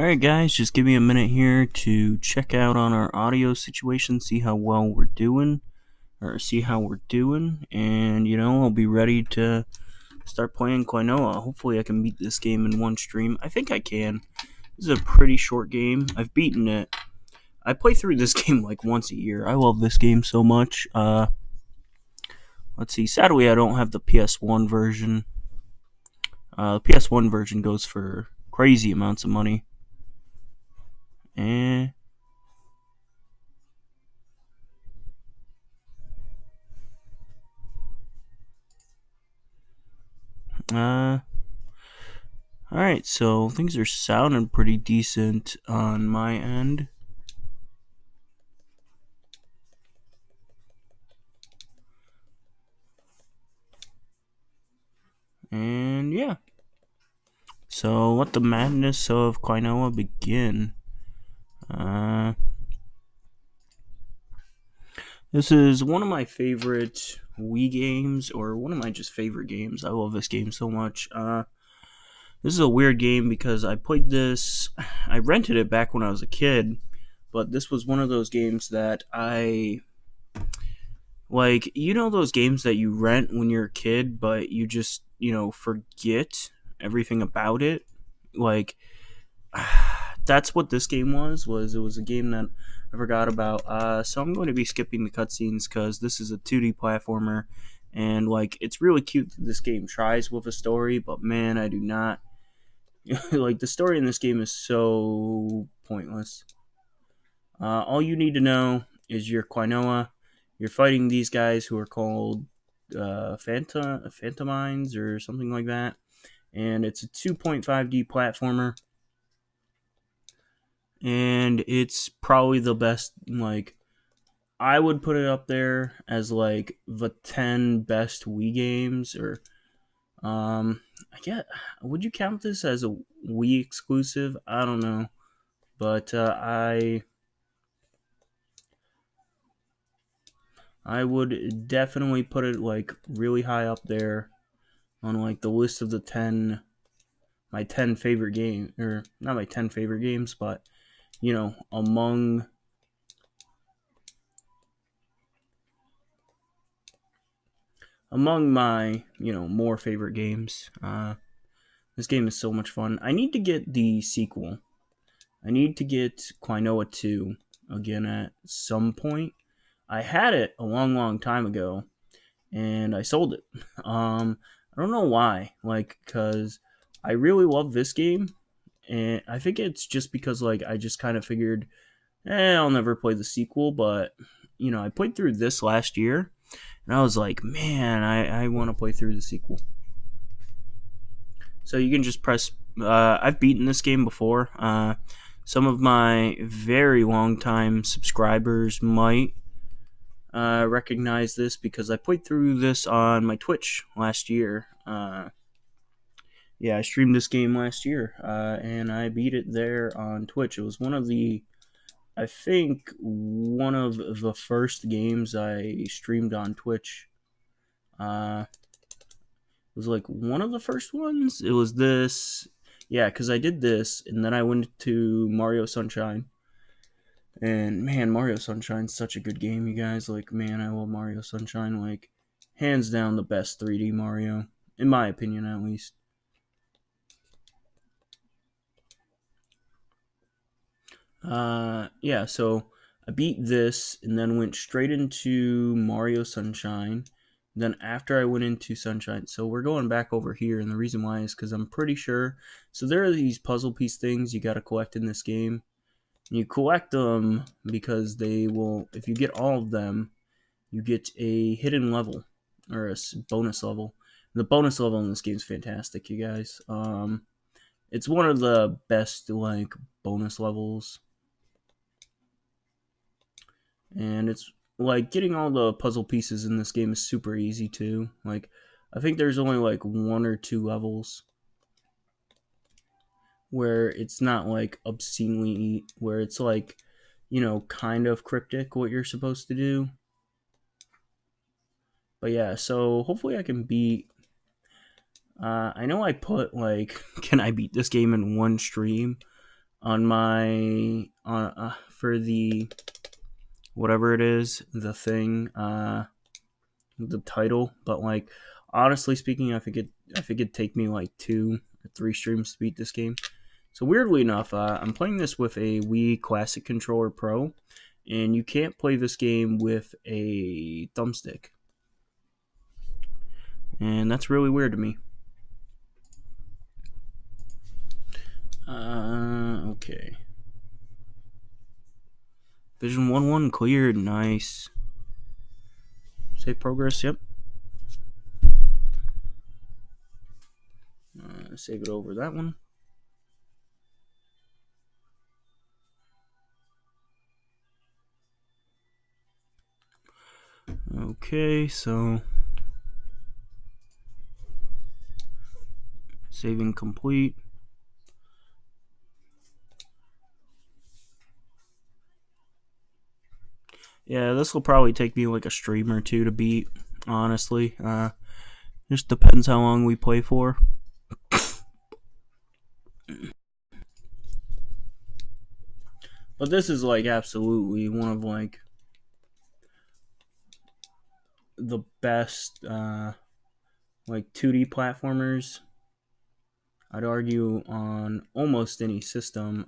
Alright guys, just give me a minute here to check out on our audio situation, see how well we're doing, and I'll be ready to start playing Klonoa. Hopefully I can beat this game in one stream. I think I can. This is a pretty short game. I've beaten it. I play through this game like once a year. I love this game so much. Let's see, sadly I don't have the PS1 version. The PS1 version goes for crazy amounts of money. And alright, so things are sounding pretty decent on my end. And yeah. So let the madness of Klonoa begin. This is one of my favorite Wii games, or one of my just favorite games. I love this game so much. This is a weird game because I rented it back when I was a kid, but this was one of those games that those games that you rent when you're a kid, but you just, forget everything about it. Like, that's what this game was it was a game that I forgot about. So I'm going to be skipping the cutscenes because this is a 2D platformer, and it's really cute that this game tries with a story, but man, I do not like the story in this game is so pointless. All you need to know is you're Klonoa. You're fighting these guys who are called Phantomines or something like that, and it's a 2.5D platformer. And it's probably the best. I would put it up there as the 10 best Wii games, or I get. Would you count this as a Wii exclusive? I don't know, but I would definitely put it really high up there on the list of the 10 my 10 favorite game, or not my 10 favorite games, but among my more favorite games. This game is so much fun. I need to get the sequel. I need to get Klonoa 2 again at some point. I had it a long time ago, and I sold it. I don't know why. Because I really love this game, and I think it's just because I just kind of figured, I'll never play the sequel. But I played through this last year, and I was like, man, I want to play through the sequel. So you can just press. I've beaten this game before. Some of my very long time subscribers might recognize this because I played through this on my Twitch last year. I streamed this game last year, and I beat it there on Twitch. It was I think one of the first games I streamed on Twitch. It was one of the first ones. It was this. Yeah, because I did this, and then I went to Mario Sunshine. And man, Mario Sunshine's such a good game, you guys. Man, I love Mario Sunshine. Hands down the best 3D Mario, in my opinion, at least. So I beat this and then went straight into Mario Sunshine. Then after I went into Sunshine, so we're going back over here, and the reason why is because I'm pretty sure. So there are these puzzle piece things you got to collect in this game. You collect them because they will, if you get all of them, you get a hidden level or a bonus level. The bonus level in this game is fantastic, you guys. It's one of the best bonus levels, and it's getting all the puzzle pieces in this game is super easy too. I think there's only one or two levels where it's not obscenely, where it's kind of cryptic what you're supposed to do. But yeah, so hopefully I can beat. I know I put can I beat this game in one stream? on my for the whatever it is, the title. But like honestly speaking, I think it'd take me like 2 or 3 streams to beat this game. So weirdly enough, I'm playing this with a Wii Classic Controller Pro, and you can't play this game with a thumbstick, and that's really weird to me. Okay. Vision 1-1 cleared. Nice. Save progress. Yep. Save it over that one. Okay, so saving complete. Yeah, this will probably take me like a stream or two to beat, honestly. Just depends how long we play for. But this is like absolutely one of like the best like 2D platformers, I'd argue, on almost any system.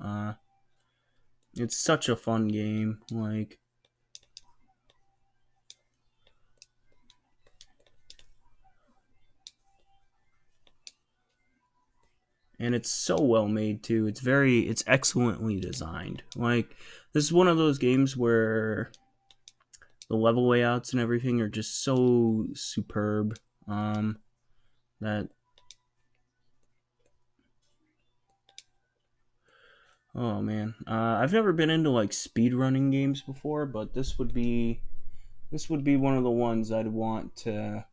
It's such a fun game, like, and it's so well made too. It's excellently designed. Like, this is one of those games where the level layouts and everything are just so superb. That Oh man, I've never been into like speed running games before, but this would be one of the ones I'd want to,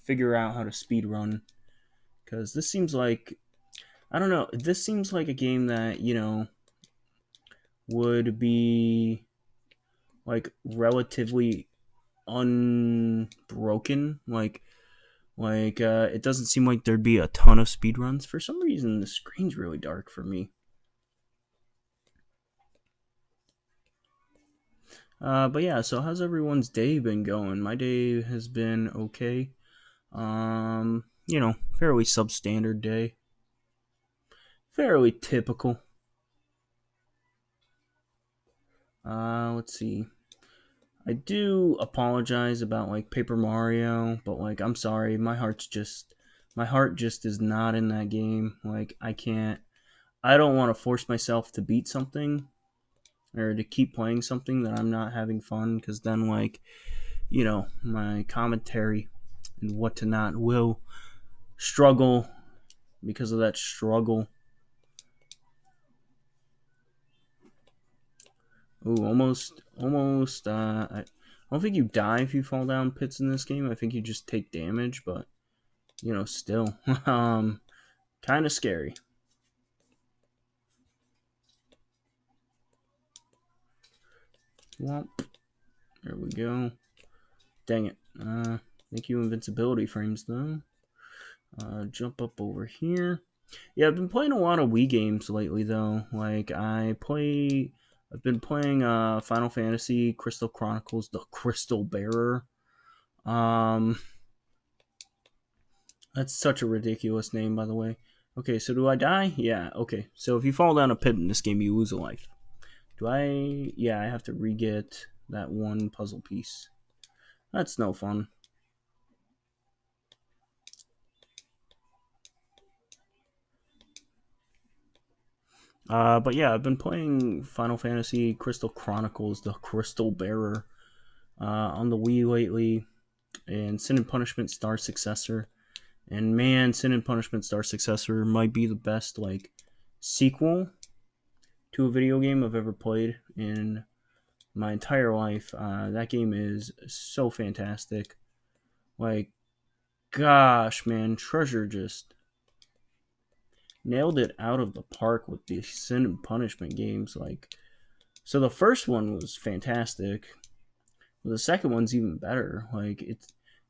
figure out how to speed run, because this seems like, I don't know, this seems like a game that would be like relatively unbroken, it doesn't seem like there'd be a ton of speed runs. For some reason, the screen's really dark for me. But yeah, so how's everyone's day been going? My day has been okay. Fairly substandard day. Fairly typical. Let's see. I do apologize about like Paper Mario, but like I'm sorry, my heart just is not in that game. Like I don't want to force myself to beat something or to keep playing something that I'm not having fun, because then like, my commentary and what to not will struggle because of that struggle. Ooh, almost. I don't think you die if you fall down pits in this game. I think you just take damage, but still, kind of scary. Womp. There we go. Dang it. Thank you, invincibility frames though. Jump up over here. Yeah, I've been playing a lot of Wii games lately though. I've been playing Final Fantasy Crystal Chronicles: The Crystal Bearer. Um that's such a ridiculous name, by the way. Okay, so do I die? Yeah, okay. So if you fall down a pit in this game, you lose a life. Do I? Yeah, I have to re-get that one puzzle piece. That's no fun. But yeah, I've been playing Final Fantasy Crystal Chronicles: The Crystal Bearer on the Wii lately, and Sin and Punishment Star Successor. And man, Sin and Punishment Star Successor might be the best like sequel to a video game I've ever played in my entire life. That game is so fantastic. Like, gosh, man, Treasure just nailed it out of the park with the Sin and Punishment games. Like, so the first one was fantastic. The second one's even better. Like,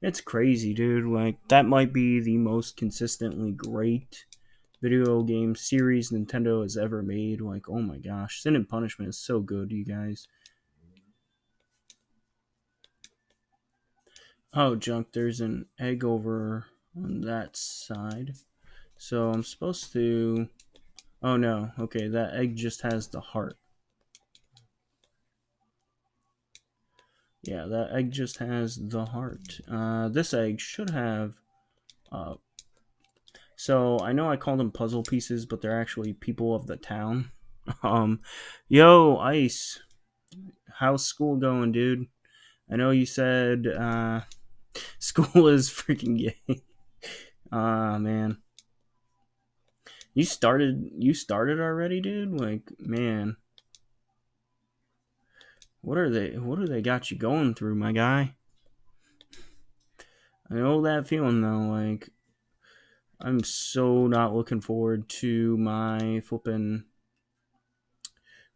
it's crazy, dude. Like, that might be the most consistently great video game series Nintendo has ever made. Like, oh my gosh, Sin and Punishment is so good, you guys. Oh, junk, there's an egg over on that side. So I'm supposed to. Oh no, okay, that egg just has the heart. Yeah, that egg just has the heart. This egg should have. Uh, so I know I called them puzzle pieces, but they're actually people of the town. Um, yo, Ice, how's school going, dude? I know you said school is freaking gay. Ah, man. You started already, dude? Like, man. What do they got you going through, my guy? I know that feeling though, like I'm so not looking forward to my flipping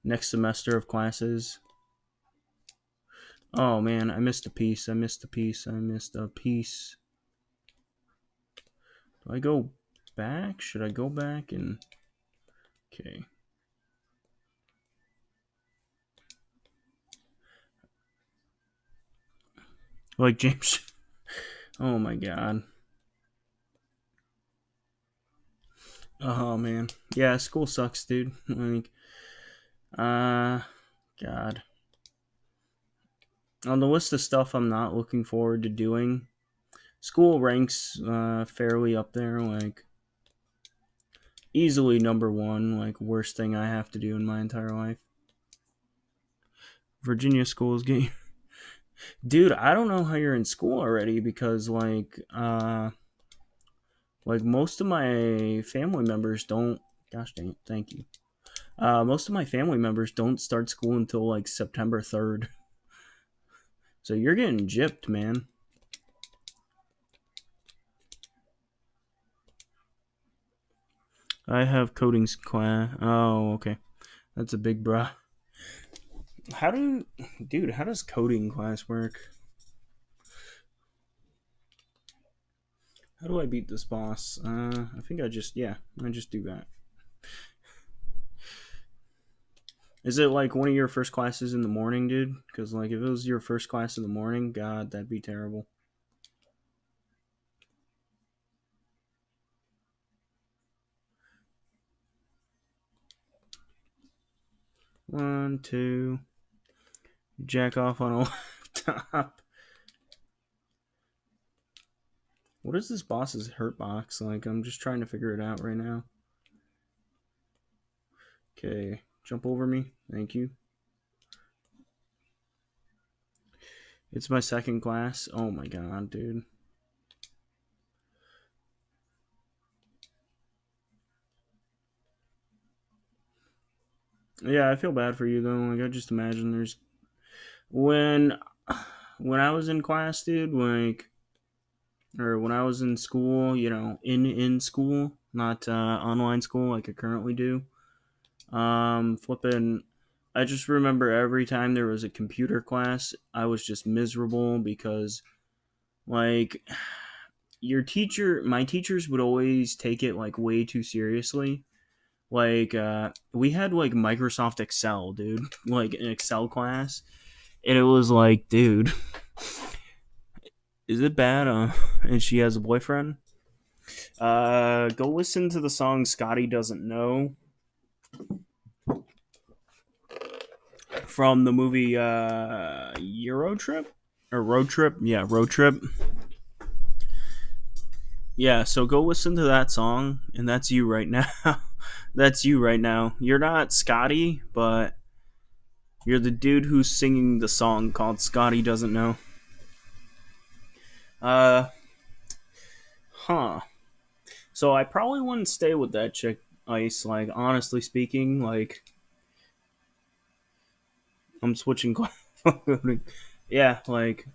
next semester of classes. Oh man, I missed a piece. I missed a piece. I missed a piece. Do I go back? Should I go back and okay. Like James. Oh my god. Oh man. Yeah, school sucks, dude. Like uh god. On the list of stuff I'm not looking forward to doing, school ranks fairly up there, like easily number one, like worst thing I have to do in my entire life. Virginia schools game. Dude, I don't know how you're in school already because like most of my family members don't gosh dang it, thank you. Most of my family members don't start school until like September 3rd. So you're getting gypped, man. I have coding class. Oh, okay. That's a big bra. How does coding class work? How do I beat this boss? I think I just do that. Is it like one of your first classes in the morning, dude? Because like if it was your first class in the morning, God, that'd be terrible. One, two, jack off on a laptop. What is this boss's hurt box? Like I'm just trying to figure it out right now. Okay, jump over me. Thank you. It's my second class. Oh my god, dude. Yeah, I feel bad for you though. Like I just imagine there's when when I was in class, dude, like or when I was in school, in school, not online school like I currently do. Flipping I just remember every time there was a computer class, I was just miserable because like my teachers would always take it like way too seriously. Like we had like Microsoft Excel, dude, like an Excel class, and it was like, dude, is it bad? And she has a boyfriend. Go listen to the song "Scotty Doesn't Know" from the movie Euro Trip or Road Trip. Yeah, Road Trip. Yeah, so go listen to that song, and that's you right now. That's you right now. You're not Scotty, but you're the dude who's singing the song called "Scotty Doesn't Know." Uh, huh. So I probably wouldn't stay with that chick, Ice. Like honestly speaking, like I'm switching. Yeah, like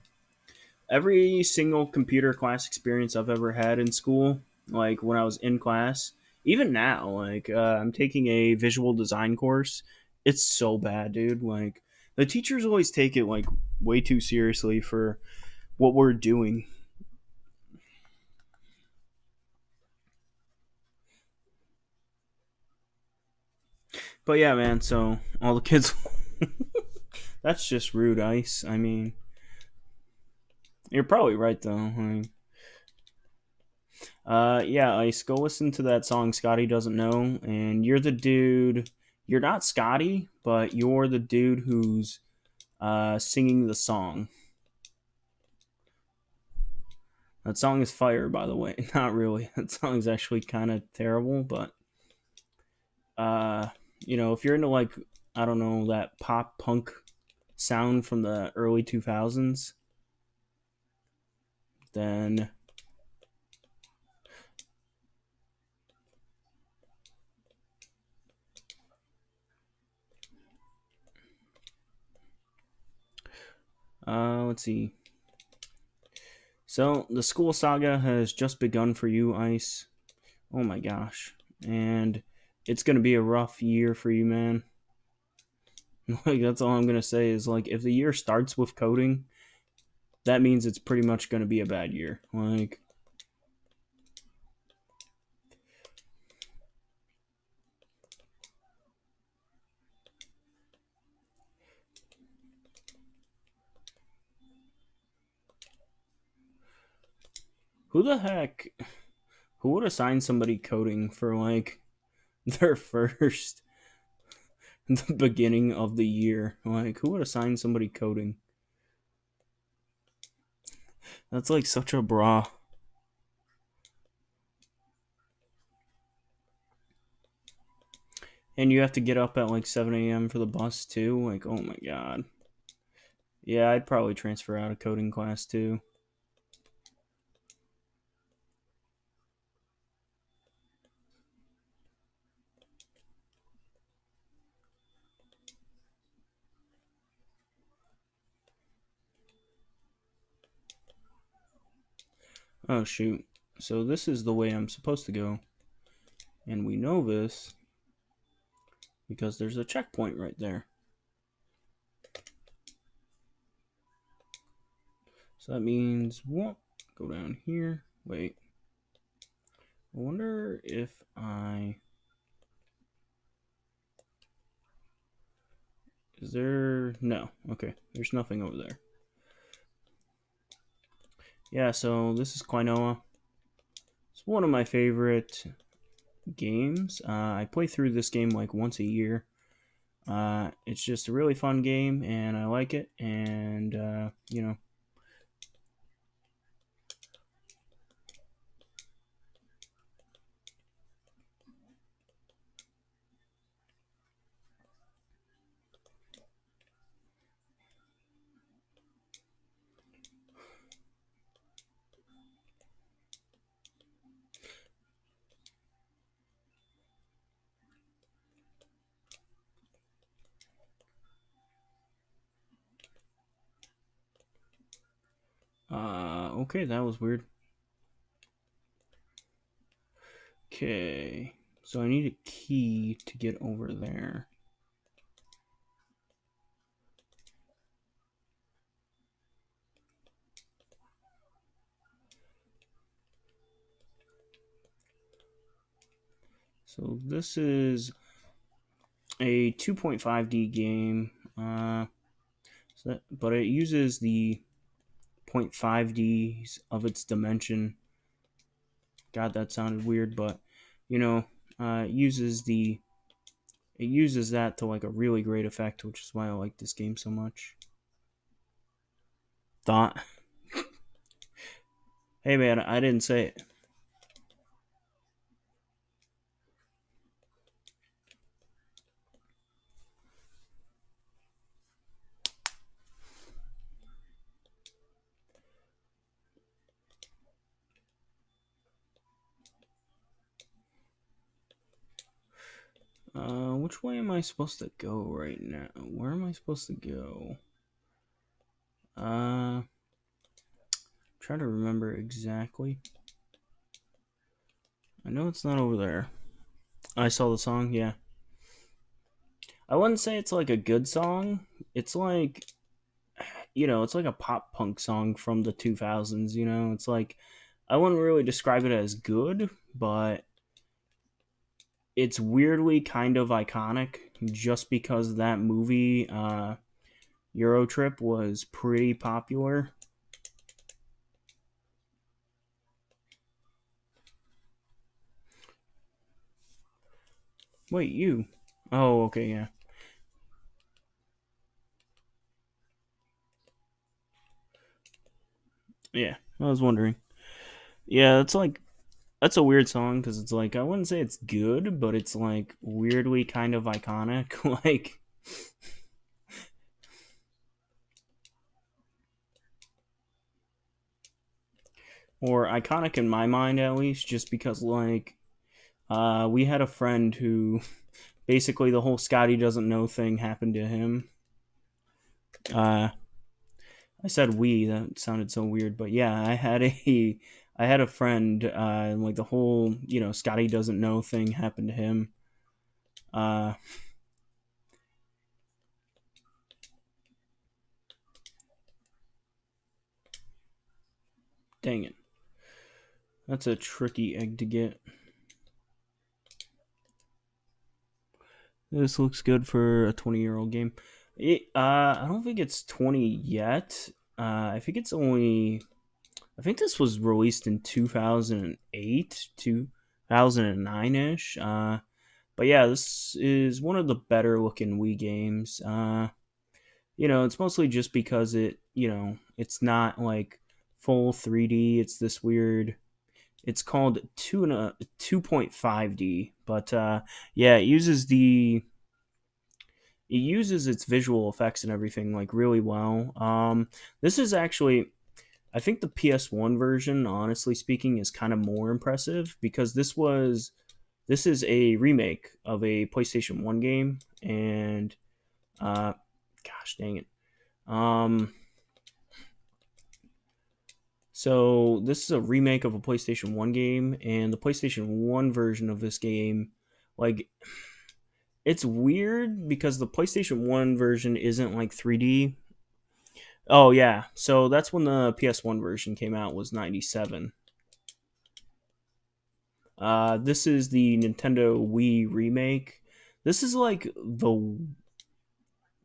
every single computer class experience I've ever had in school, like when I was in class, even now, like I'm taking a visual design course. It's so bad, dude. Like the teachers always take it like way too seriously for what we're doing. But yeah, man. So all the kids. That's just rude, Ice. I mean, you're probably right though. Yeah, Ice. Go listen to that song Scotty doesn't know, and you're the dude. You're not Scotty, but you're the dude who's singing the song. That song is fire, by the way. Not really. That song is actually kind of terrible, but uh, if you're into like I don't know that pop punk sound from the early 2000s, then let's see. So the school saga has just begun for you, Ice. Oh my gosh, and it's gonna be a rough year for you, man. Like that's all I'm gonna say is like if the year starts with coding, that means it's pretty much gonna be a bad year. Like who the heck? Who would assign somebody coding for like their first the beginning of the year? Like who would assign somebody coding? That's like such a bra. And you have to get up at like 7 a.m. for the bus too. Like, oh my god. Yeah, I'd probably transfer out of coding class too. Oh shoot. So this is the way I'm supposed to go. And we know this because there's a checkpoint right there. So that means what? Go down here. Wait. I wonder if I... Is there... No. Okay. There's nothing over there. Yeah, so this is Klonoa. It's one of my favorite games. I play through this game like once a year. It's just a really fun game, and I like it. And okay, that was weird. Okay, so I need a key to get over there. So this is a 2.5D game, but it uses the 0.5Ds of its dimension. God, that sounded weird, but it uses that to like a really great effect, which is why I like this game so much. Thought, hey man, I didn't say it. Which way am I supposed to go right now? Where am I supposed to go? Try to remember exactly. I know it's not over there. I saw the song, yeah. I wouldn't say it's like a good song. It's like, it's like a pop punk song from the 2000s, It's like, I wouldn't really describe it as good, but it's weirdly kind of iconic just because that movie Euro Trip was pretty popular. Wait, you? Oh, okay, yeah, yeah. I was wondering. Yeah, it's like that's a weird song because it's like I wouldn't say it's good, but it's like weirdly kind of iconic. Like, or iconic in my mind at least, just because like we had a friend who basically the whole Scotty doesn't know thing happened to him. Uh, I said we, that sounded so weird, but yeah, I had a friend, and like the whole Scotty doesn't know thing happened to him. Uh, Dang it, that's a tricky egg to get. This looks good for a 20-year-old game. I don't think it's 20 yet. I think it's only. I think this was released in 2008, 2009 ish. But yeah, this is one of the better looking Wii games. It's mostly just because it's not like full 3D. It's this weird. It's called 2.5D, but yeah, it uses its visual effects and everything like really well. This is actually, I think the PS1 version, honestly speaking, is kind of more impressive because this is a remake of a PlayStation 1 game, and uh, gosh dang it. Um, so this is a remake of a PlayStation 1 game, and the PlayStation 1 version of this game, like, it's weird because the PlayStation 1 version isn't like 3D. Oh yeah, so that's when the PS1 version came out, was 97. This is the Nintendo Wii remake. This is like the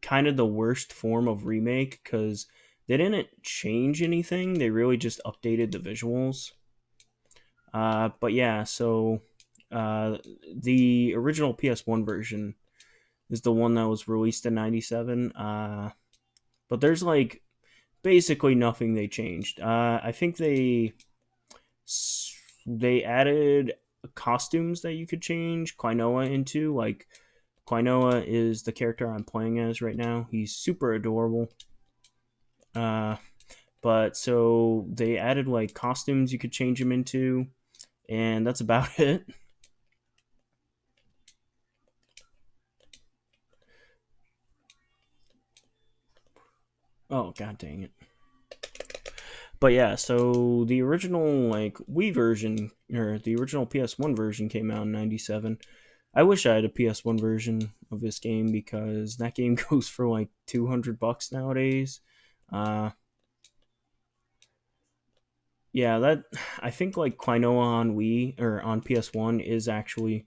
kind of the worst form of remake because they didn't change anything. They really just updated the visuals. But yeah, so uh, the original PS1 version is the one that was released in 97. But there's like basically nothing they changed. I think they added costumes that you could change Klonoa into. Like, Klonoa is the character I'm playing as right now. He's super adorable. Uh, but so they added like costumes you could change him into, and that's about it. Oh god dang it! But yeah, so the original like Wii version or the original PS1 version came out in '97. I wish I had a PS1 version of this game because that game goes for like $200 nowadays. Uh, yeah, that I think like Klonoa on Wii or on PS1 is actually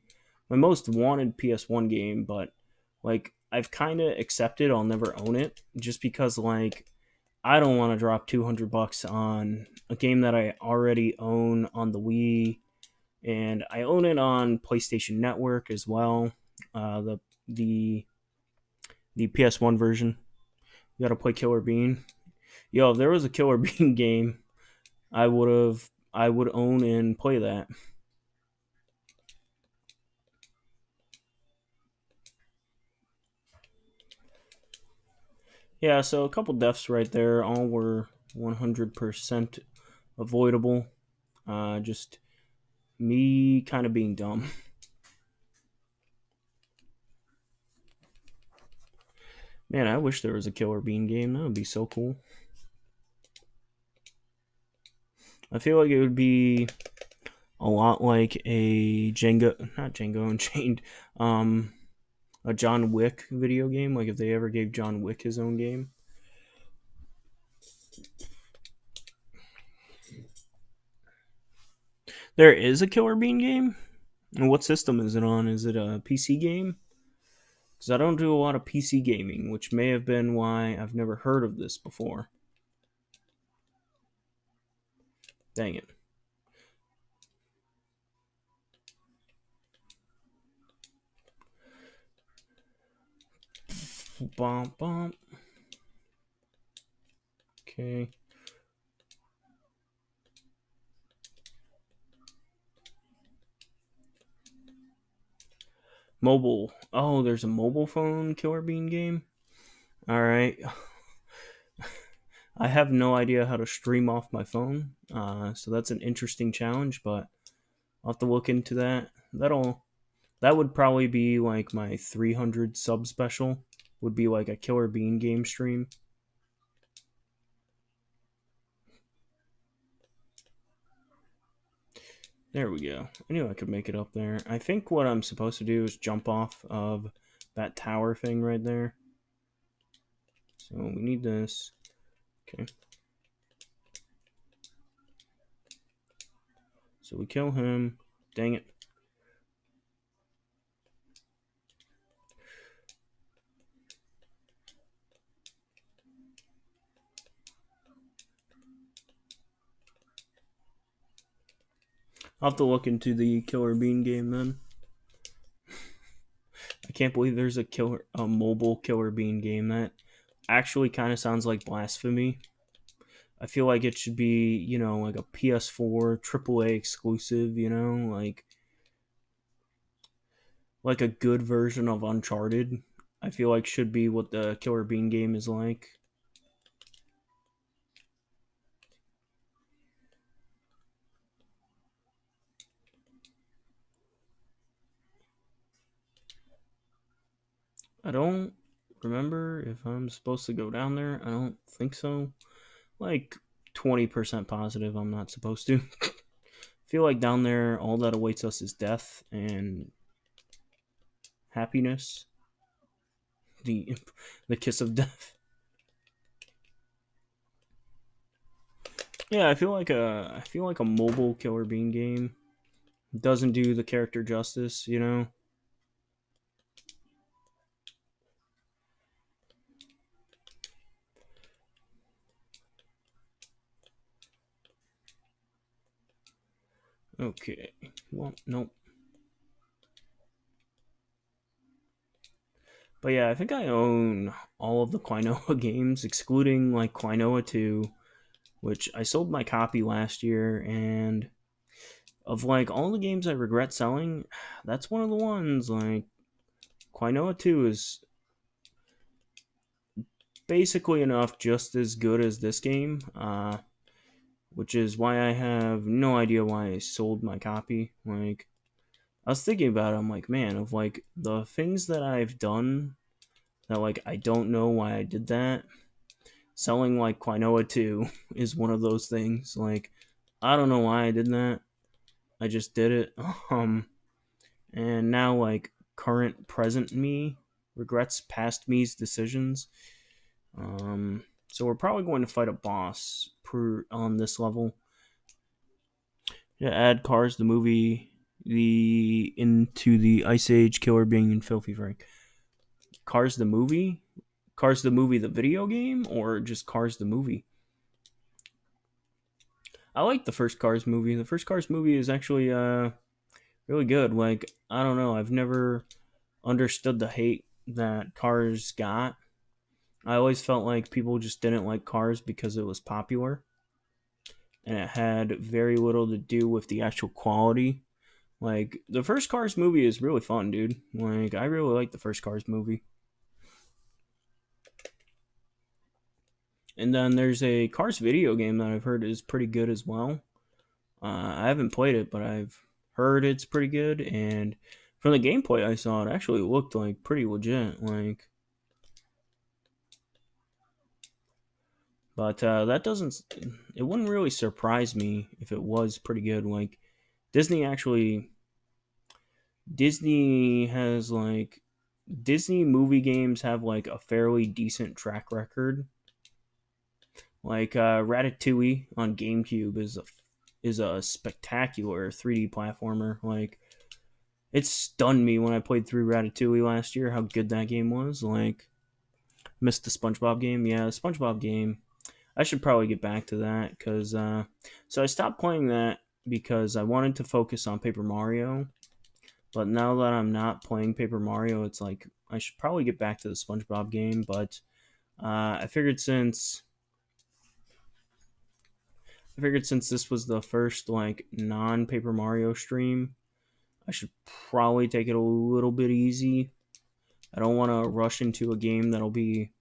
my most wanted PS1 game, but like I've kind of accepted I'll never own it just because like I don't want to drop $200 on a game that I already own on the Wii, and I own it on PlayStation Network as well. The the PS1 version. You got to play Killer Bean. Yo, if there was a Killer Bean game, I would own and play that. Yeah, so a couple deaths right there. All were 100% avoidable. Just me kind of being dumb. Man, I wish there was a Killer Bean game. That would be so cool. I feel like it would be a lot like a Django, not Django Unchained, um, a John Wick video game. Like if they ever gave John Wick his own game. There is a Killer Bean game. And what system is it on? Is it a PC game? Because I don't do a lot of PC gaming, which may have been why I've never heard of this before. Dang it. Bump, bump. Okay. Mobile. Oh, there's a mobile phone Killer Bean game? Alright. I have no idea how to stream off my phone, so that's an interesting challenge, but I'll have to look into that. That would probably be like my 300 sub special. Would be like a Killer Bean game stream. There we go. I knew I could make it up there. I think what I'm supposed to do is jump off of that tower thing right there. So we need this. Okay. So we kill him. Dang it. I'll have to look into the Killer Bean game then. I can't believe there's a mobile Killer Bean game. That actually kind of sounds like blasphemy. I feel like it should be, like a PS4 AAA exclusive, like a good version of Uncharted. I feel like should be what the Killer Bean game is like. I don't remember if I'm supposed to go down there. I don't think so. Like 20% positive I'm not supposed to. Feel like down there all that awaits us is death and happiness. The the kiss of death. Yeah, I feel like a mobile Killer Bean game doesn't do the character justice. Okay. Well, nope. But yeah, I think I own all of the Klonoa games, excluding like Klonoa 2, which I sold my copy last year, and of like all the games I regret selling, that's one of the ones. Like Klonoa 2 is basically enough just as good as this game, which is why I have no idea why I sold my copy. Like, I was thinking about it, I'm like, man, of like the things that I've done that like I don't know why I did that. Selling like Klonoa 2 is one of those things. Like, I don't know why I did that. I just did it. And now like current present me regrets past me's decisions. So we're probably going to fight a boss on this level. Yeah, add Cars the movie the into the Ice Age Killer Bean and Filthy Frank. Cars the movie? Cars the movie the video game or just Cars the movie? I like the first Cars movie. The first Cars movie is actually really good. Like, I don't know, I've never understood the hate that Cars got. I always felt like people just didn't like Cars because it was popular, and it had very little to do with the actual quality. Like, the first Cars movie is really fun, dude. Like, I really like the first Cars movie. And then there's a Cars video game that I've heard is pretty good as well. I haven't played it, but I've heard it's pretty good. And from the gameplay I saw, it actually looked like pretty legit. Like, but that doesn't. It wouldn't really surprise me if it was pretty good. Like, Disney actually. Disney has like. Disney movie games have like a fairly decent track record. Like Ratatouille on GameCube is a spectacular 3D platformer. Like, It stunned me when I played through Ratatouille last year how good that game was. Like, missed the SpongeBob game. Yeah, the SpongeBob game. I should probably get back to that because so I stopped playing that because I wanted to focus on Paper Mario. But now that I'm not playing Paper Mario, it's like I should probably get back to the SpongeBob game. But I figured since this was the first like non Paper Mario stream, I should probably take it a little bit easy. I don't want to rush into a game that'll be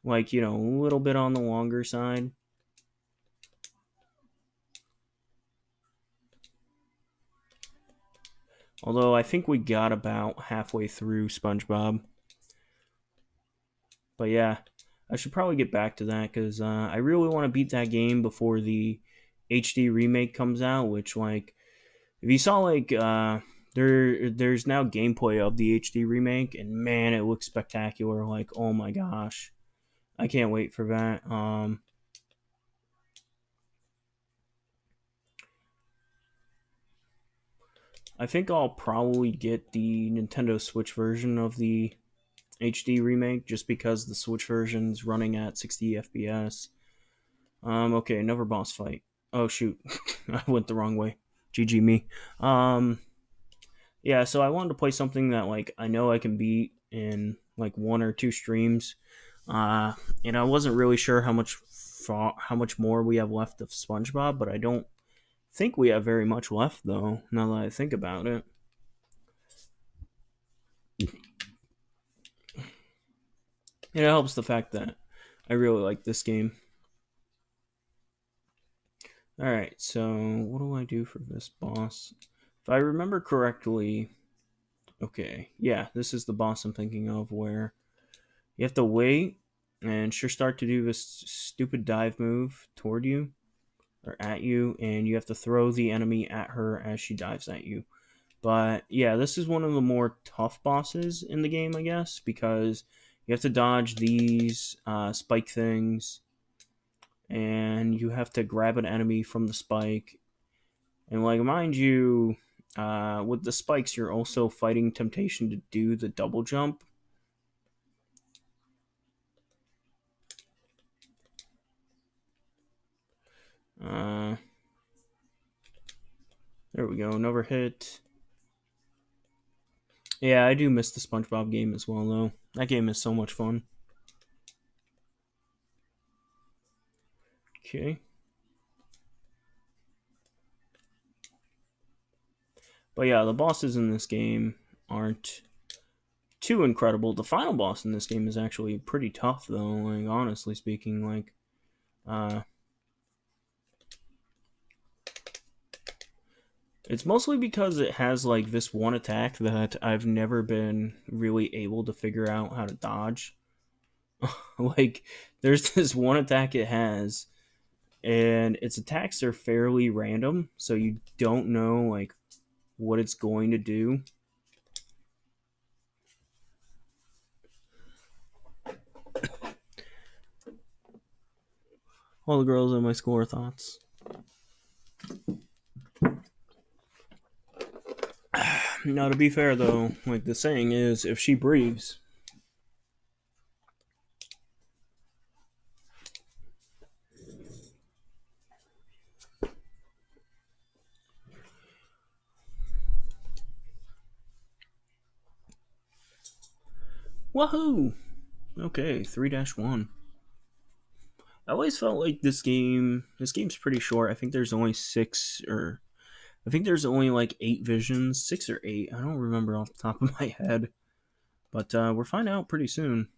like, a little bit on the longer side. Although I think we got about halfway through SpongeBob. But yeah, I should probably get back to that because I really want to beat that game before the HD remake comes out. Which, like, if you saw, like, there's now gameplay of the HD remake, and man, it looks spectacular. Like, oh my gosh, I can't wait for that. I think I'll probably get the Nintendo Switch version of the HD remake just because the Switch version's running at 60 FPS. Okay, another boss fight. Oh shoot, I went the wrong way. GG me. Um, yeah, so I wanted to play something that like I know I can beat in like one or two streams. Uh, and I wasn't really sure how much more we have left of SpongeBob, but I don't think we have very much left though. Now that I think about it, it helps the fact that I really like this game. All right, so what do I do for this boss? If I remember correctly, okay, yeah, this is the boss I'm thinking of where you have to wait and she'll start to do this stupid dive move toward you or at you, and you have to throw the enemy at her as she dives at you. But yeah, this is one of the more tough bosses in the game, I guess, because you have to dodge these spike things, and you have to grab an enemy from the spike. And like, mind you, with the spikes, you're also fighting temptation to do the double jump. Uh, there we go, another hit. Yeah, I do miss the SpongeBob game as well, though. That game is so much fun. Okay. But yeah, the bosses in this game aren't too incredible. The final boss in this game is actually pretty tough, though. Like, honestly speaking, like, uh, it's mostly because it has like this one attack that I've never been really able to figure out how to dodge. Like, there's this one attack it has, and its attacks are fairly random, so you don't know like what it's going to do. All the girls in my school are thoughts. Now, to be fair though, like the saying is, if she breathes, woohoo! Okay, 3-1. I always felt like this game's pretty short. I think there's only I think there's only like 8 visions, 6 or 8. I don't remember off the top of my head, but we're finding out pretty soon.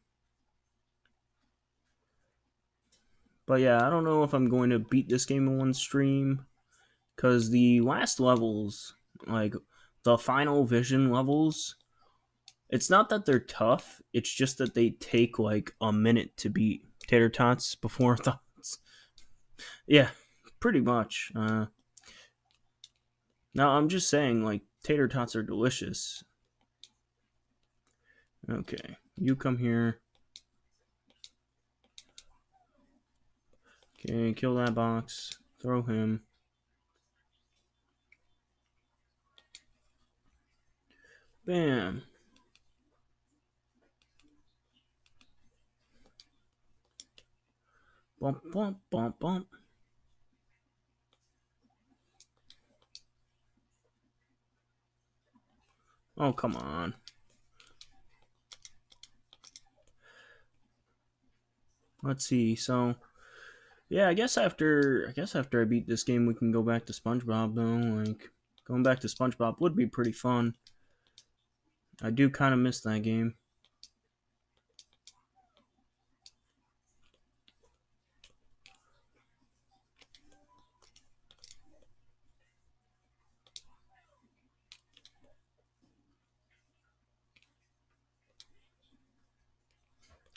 But yeah, I don't know if I'm going to beat this game in one stream because the last levels, like the final vision levels, it's not that they're tough. It's just that they take like a minute to beat. Tater tots before thoughts. Yeah, pretty much. Now I'm just saying, like, tater tots are delicious. Okay, you come here. Okay, kill that box. Throw him. Bam. Bump, bump, bump, bump. Oh, come on. Let's see. So, yeah, I guess after I beat this game, we can go back to SpongeBob though. Like going back to SpongeBob would be pretty fun. I do kind of miss that game.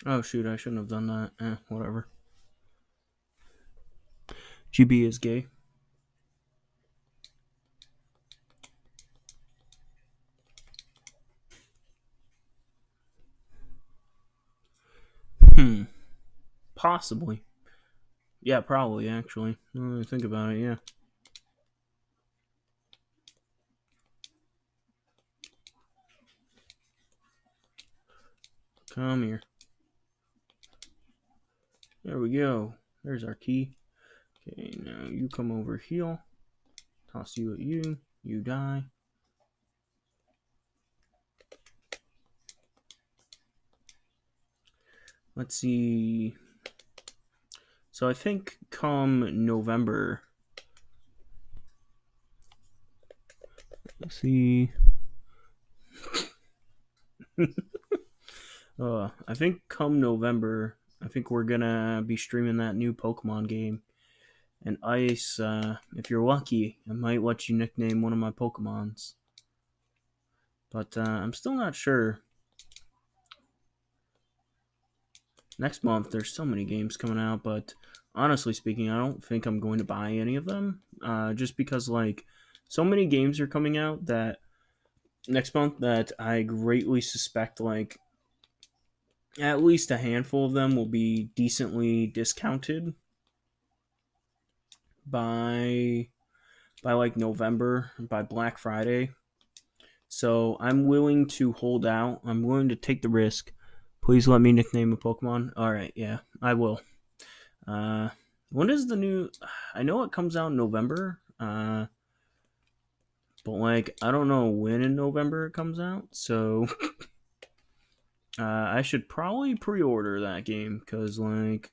Oh shoot, I shouldn't have done that. Whatever. GB is gay. Hmm. Possibly. Yeah, probably actually. Think about it. Yeah. Come here. There we go. There's our key. Okay, now you come over here. Toss you at you. You die. Let's see. So I think come November. Let's see. I think come November, I think we're gonna be streaming that new Pokemon game. And Ice, if you're lucky, I might let you nickname one of my Pokemons. But I'm still not sure. Next month, there's so many games coming out, but honestly speaking, I don't think I'm going to buy any of them. Just because, like, so many games are coming out that next month that I greatly suspect, like, at least a handful of them will be decently discounted by like November, by Black Friday. So I'm willing to hold out. I'm willing to take the risk. Please let me nickname a Pokemon. All right, yeah, I will. Uh, when is the new? I know it comes out in November. But like I don't know when in November it comes out. So I should probably pre-order that game because like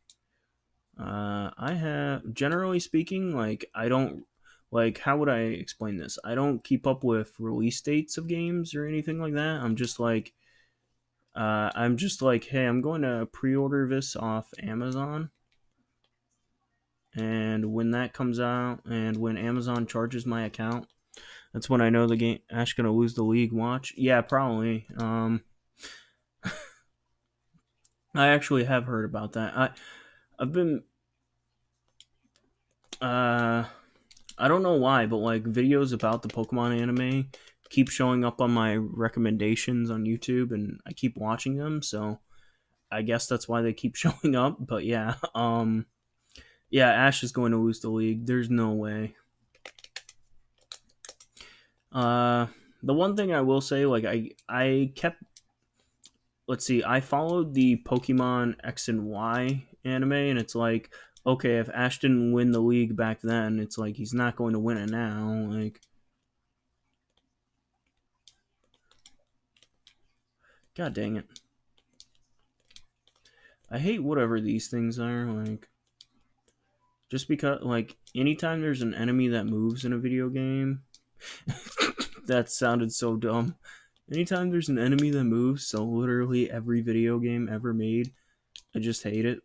I have, generally speaking, like I don't, like, how would I explain this? I don't keep up with release dates of games or anything like that. I'm just like, hey, I'm going to pre-order this off Amazon, and when that comes out, and when Amazon charges my account, that's when I know the game Ash gonna lose the league. Watch, yeah, probably. I actually have heard about that. I've been uh I don't know why, but like videos about the Pokemon anime keep showing up on my recommendations on YouTube, and I keep watching them. So I guess that's why they keep showing up. But yeah, yeah, Ash is going to lose the league. There's no way. Uh, the one thing I will say, like I kept, let's see, I followed the Pokemon X and Y anime, and it's like, okay, if Ash didn't win the league back then, it's like he's not going to win it now. Like, god dang it. I hate whatever these things are, like, just because, like, anytime there's an enemy that moves in a video game, that sounded so dumb. Anytime there's an enemy that moves, so literally every video game ever made, I just hate it.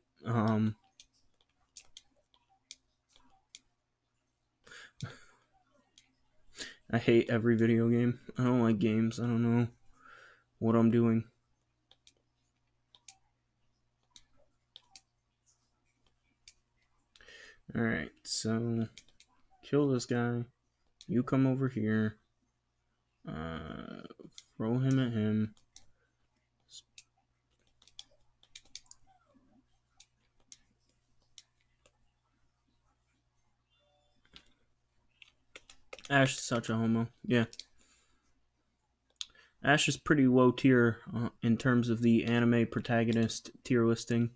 I hate every video game. I don't like games. I don't know what I'm doing. Alright, so kill this guy. You come over here. Uh, throw him at him. Ash is such a homo. Yeah. Ash is pretty low tier in terms of the anime protagonist tier listing.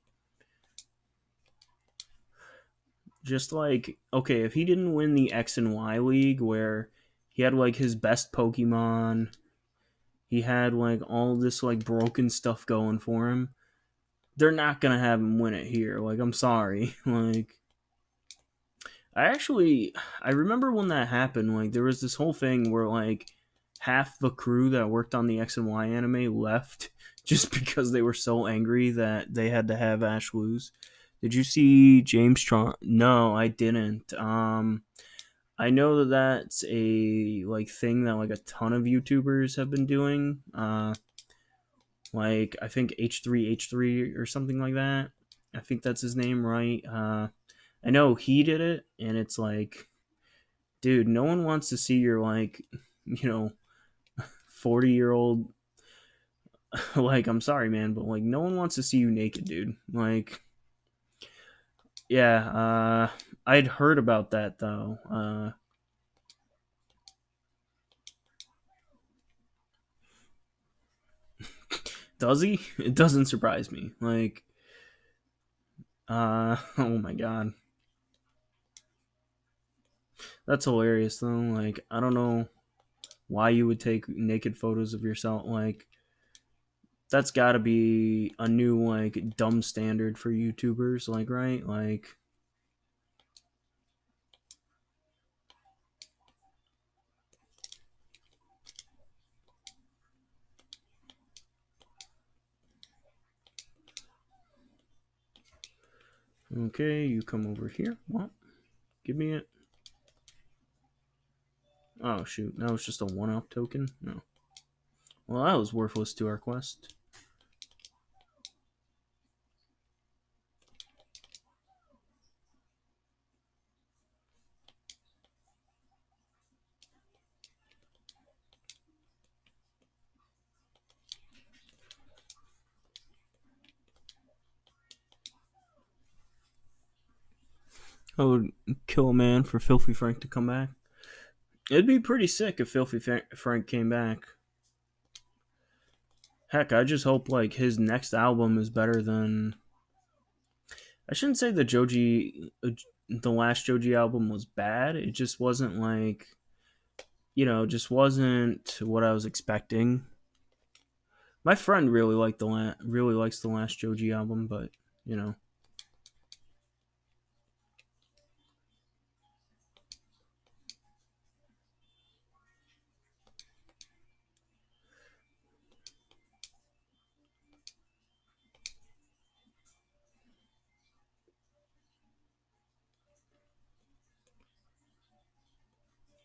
Just like, okay, if he didn't win the X and Y League where he had like his best Pokemon, he had like all this like broken stuff going for him, they're not gonna have him win it here. Like, I'm sorry. Like, I remember when that happened. Like, there was this whole thing where like half the crew that worked on the X and Y anime left just because they were so angry that they had to have Ash lose. Did you see James Tron? No, I didn't. I know that that's a like thing that like a ton of YouTubers have been doing. Like I think H3H3 or something like that. I think that's his name, right? I know he did it, and it's like, dude, no one wants to see your like, 40-year-old. Like, I'm sorry, man, but like, no one wants to see you naked, dude. Like, yeah, I'd heard about that though. Does he? It doesn't surprise me. Like, oh my god, that's hilarious though. Like, I don't know why you would take naked photos of yourself. Like, that's got to be a new like dumb standard for YouTubers. Like, right? Like, okay, you come over here. Well, give me it. Oh shoot, that was just a one-off token. No. Well, that was worthless to our quest. I would kill a man for Filthy Frank to come back. It'd be pretty sick if Frank came back. Heck, I just hope like his next album is better than. I shouldn't say the last Joji album was bad. It just wasn't like, just wasn't what I was expecting. My friend really likes the last Joji album, but you know,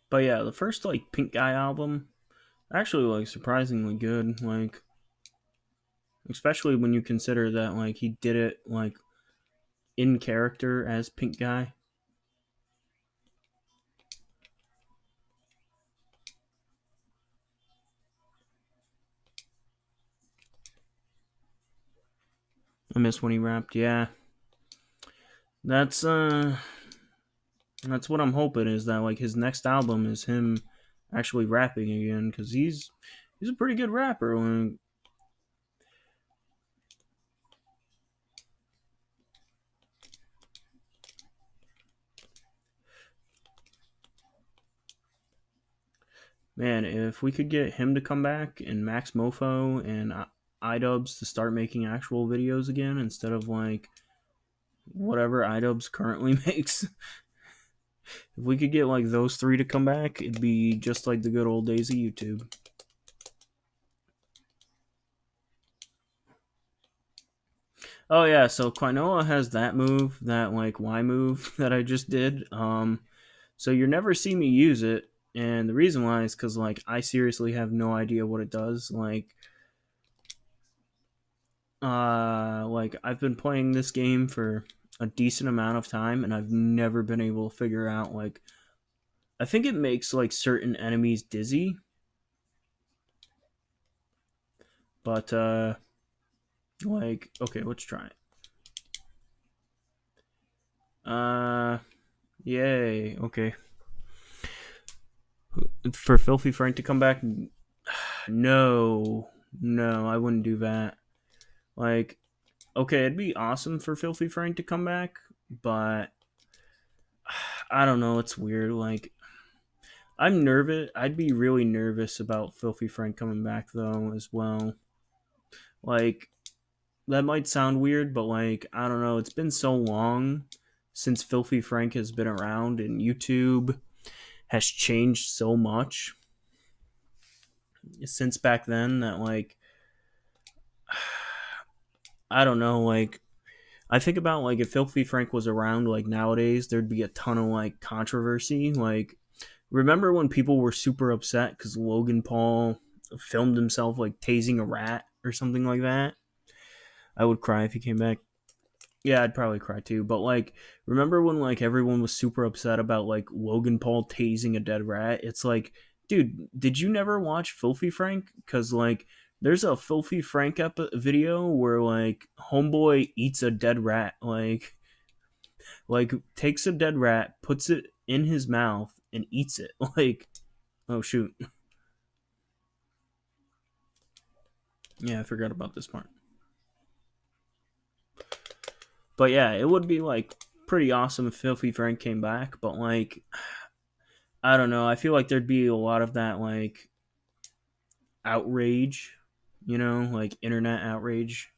but yeah, the first like Pink Guy album actually like surprisingly good. Like, especially when you consider that like he did it like in character as Pink Guy. I miss when he rapped. Yeah, that's uh that's what I'm hoping is that like his next album is him actually rapping again because he's a pretty good rapper. Like, man, if we could get him to come back and Max Mofo and iDubbbz to start making actual videos again instead of like whatever iDubbbz currently makes. If we could get like those three to come back, it'd be just like the good old days of YouTube. Oh yeah, so Klonoa has that move, that like Y move that I just did. So you never see me use it, and the reason why is because like I seriously have no idea what it does. Like I've been playing this game for a decent amount of time, and I've never been able to figure out like I think it makes like certain enemies dizzy, but like okay, let's try it. Uh, Yay. Okay. For Filthy Frank to come back, No, no, I wouldn't do that. Like, okay, it'd be awesome for Filthy Frank to come back, but I don't know. It's weird. Like, I'm nervous. I'd be really nervous about Filthy Frank coming back though, as well. Like, that might sound weird, but like, I don't know. It's been so long since Filthy Frank has been around, and YouTube has changed so much since back then that like, I don't know. Like, I think about like if Filthy Frank was around like nowadays, there'd be a ton of like controversy. Like, remember when people were super upset because Logan Paul filmed himself like tasing a rat or something like that? I would cry if he came back. Yeah, I'd probably cry too. But like, remember when like everyone was super upset about like Logan Paul tasing a dead rat? It's like, dude, did you never watch Filthy Frank? Because like, there's a Filthy Frank video where like homeboy eats a dead rat. Like takes a dead rat, puts it in his mouth, and eats it. Like, oh shoot, yeah, I forgot about this part. But yeah, it would be like pretty awesome if Filthy Frank came back. But like, I don't know. I feel like there'd be a lot of that like outrage, like internet outrage,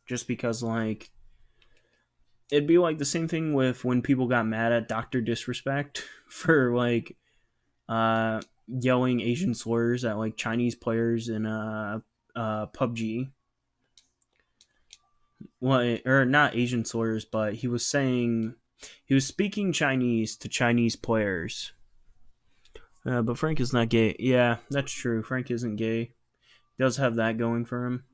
just because like it'd be like the same thing with when people got mad at Doctor Disrespect for like yelling Asian slurs at like Chinese players in PUBG. Well, or not Asian slurs, but he was speaking Chinese to Chinese players. But Frank is not gay. Yeah, that's true. Frank isn't gay. He does have that going for him.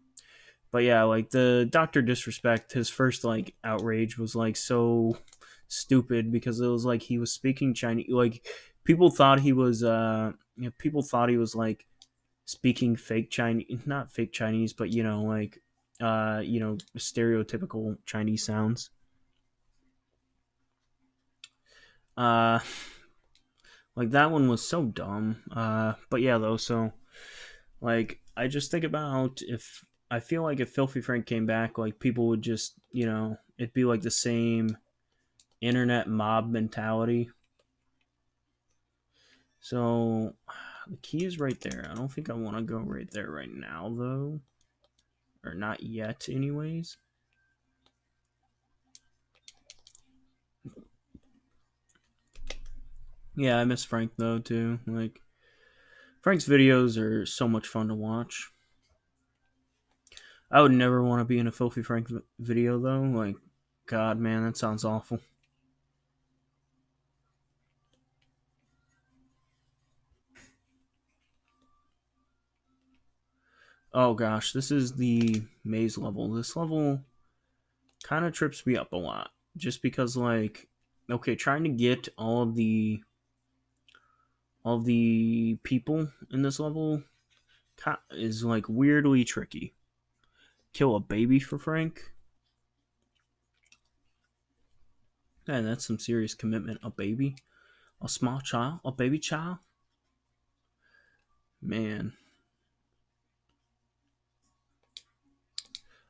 But yeah, like the Doctor Disrespect, his first like outrage was like so stupid because it was like he was speaking Chinese. Like people thought he was, people thought he was like speaking fake Chinese, not fake Chinese, but like, stereotypical Chinese sounds. Uh, like that one was so dumb. But yeah, though, so like I just think about if I feel like if Filthy Frank came back, like people would just, it'd be like the same internet mob mentality. So the key is right there. I don't think I want to go right there right now, though, or not yet, anyways. Yeah, I miss Frank though too. Like Frank's videos are so much fun to watch. I would never want to be in a Filthy Frank video though. Like, God, man, that sounds awful. Oh gosh, this is the maze level. This level kind of trips me up a lot, just because like, okay, trying to get all of the people in this level is like weirdly tricky. Kill a baby for Frank. Man, that's some serious commitment. A baby, a small child, a baby child. Man,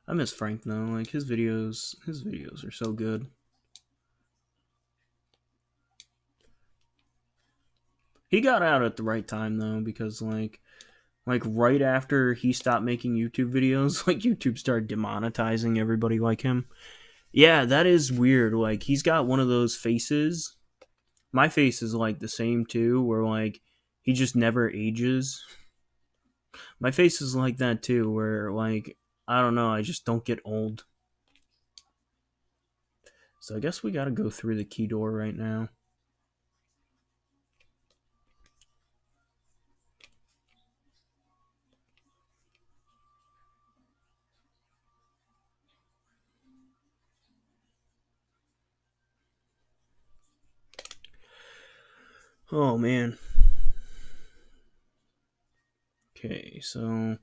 I miss Frank though. Like his videos are so good. He got out at the right time though, because like right after he stopped making YouTube videos, like YouTube started demonetizing everybody like him. Yeah, that is weird. Like he's got one of those faces. My face is like the same too, where like he just never ages. My face is like that too, where like I don't know, I just don't get old. So I guess we gotta go through the key door right now. Oh man. Okay, so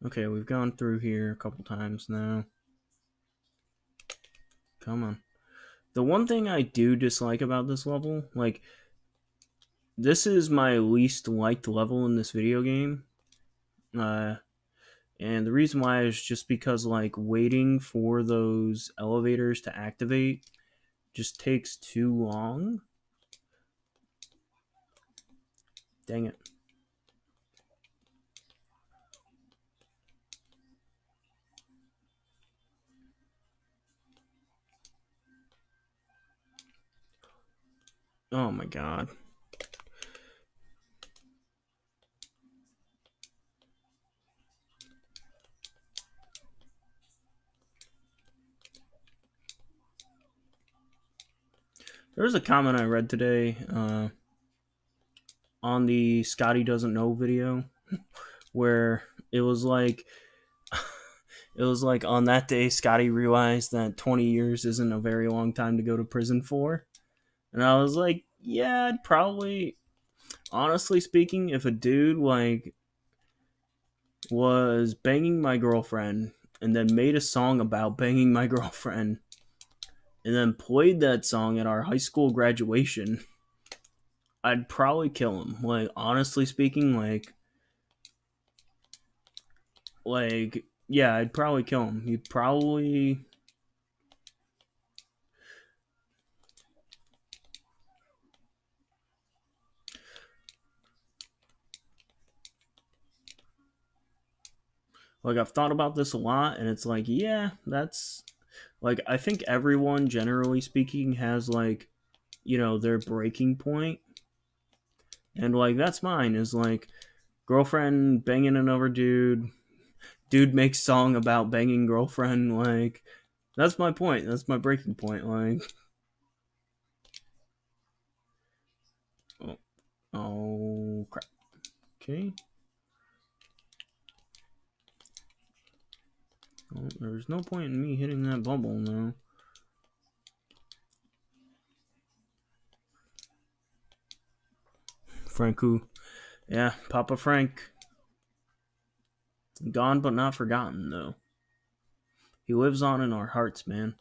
okay, we've gone through here a couple times now. Come on. The one thing I do dislike about this level, like this is my least liked level in this video game. Uh, and the reason why is just because like waiting for those elevators to activate just takes too long. Dang it. Oh my god. There was a comment I read today on the Scotty Doesn't Know video where it was like it was like on that day Scotty realized that 20 years isn't a very long time to go to prison for. And I was like, yeah, I'd probably, honestly speaking, if a dude like was banging my girlfriend and then made a song about banging my girlfriend and then played that song at our high school graduation, I'd probably kill him. Like, honestly speaking, yeah, I'd probably kill him. He'd probably, like, I've thought about this a lot, and it's like, yeah, that's like, I think everyone, generally speaking, has like, their breaking point, and like, that's mine. Is like girlfriend banging another dude, dude makes song about banging girlfriend. Like, that's my point. That's my breaking point. Like, oh, oh crap. Okay. Oh, there's no point in me hitting that bubble now. Frank who? Yeah, Papa Frank. Gone but not forgotten, though. He lives on in our hearts, man.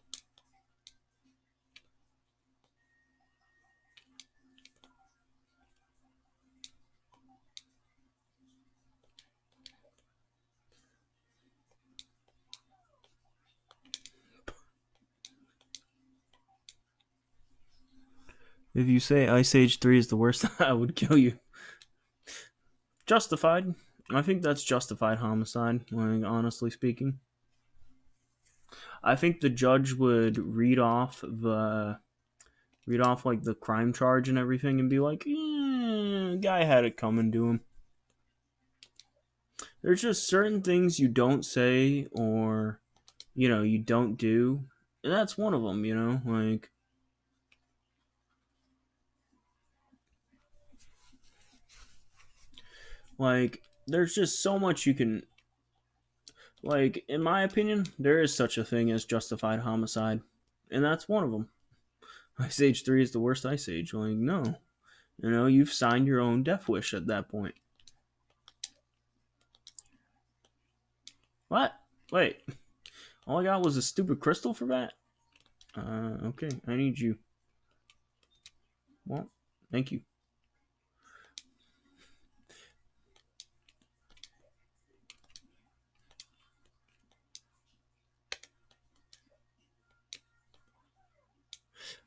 If you say Ice Age 3 is the worst, I would kill you. Justified. I think that's justified homicide, like, honestly speaking. I think the judge would read off like the crime charge and everything and be like, guy had it coming to him. There's just certain things you don't say or you don't do. And that's one of them, like there's just so much you can, like, in my opinion, there is such a thing as justified homicide, and that's one of them. Ice Age 3 is the worst Ice Age. Like, no. You've signed your own death wish at that point. What? Wait. All I got was a stupid crystal for that? Okay. I need you. Well, thank you.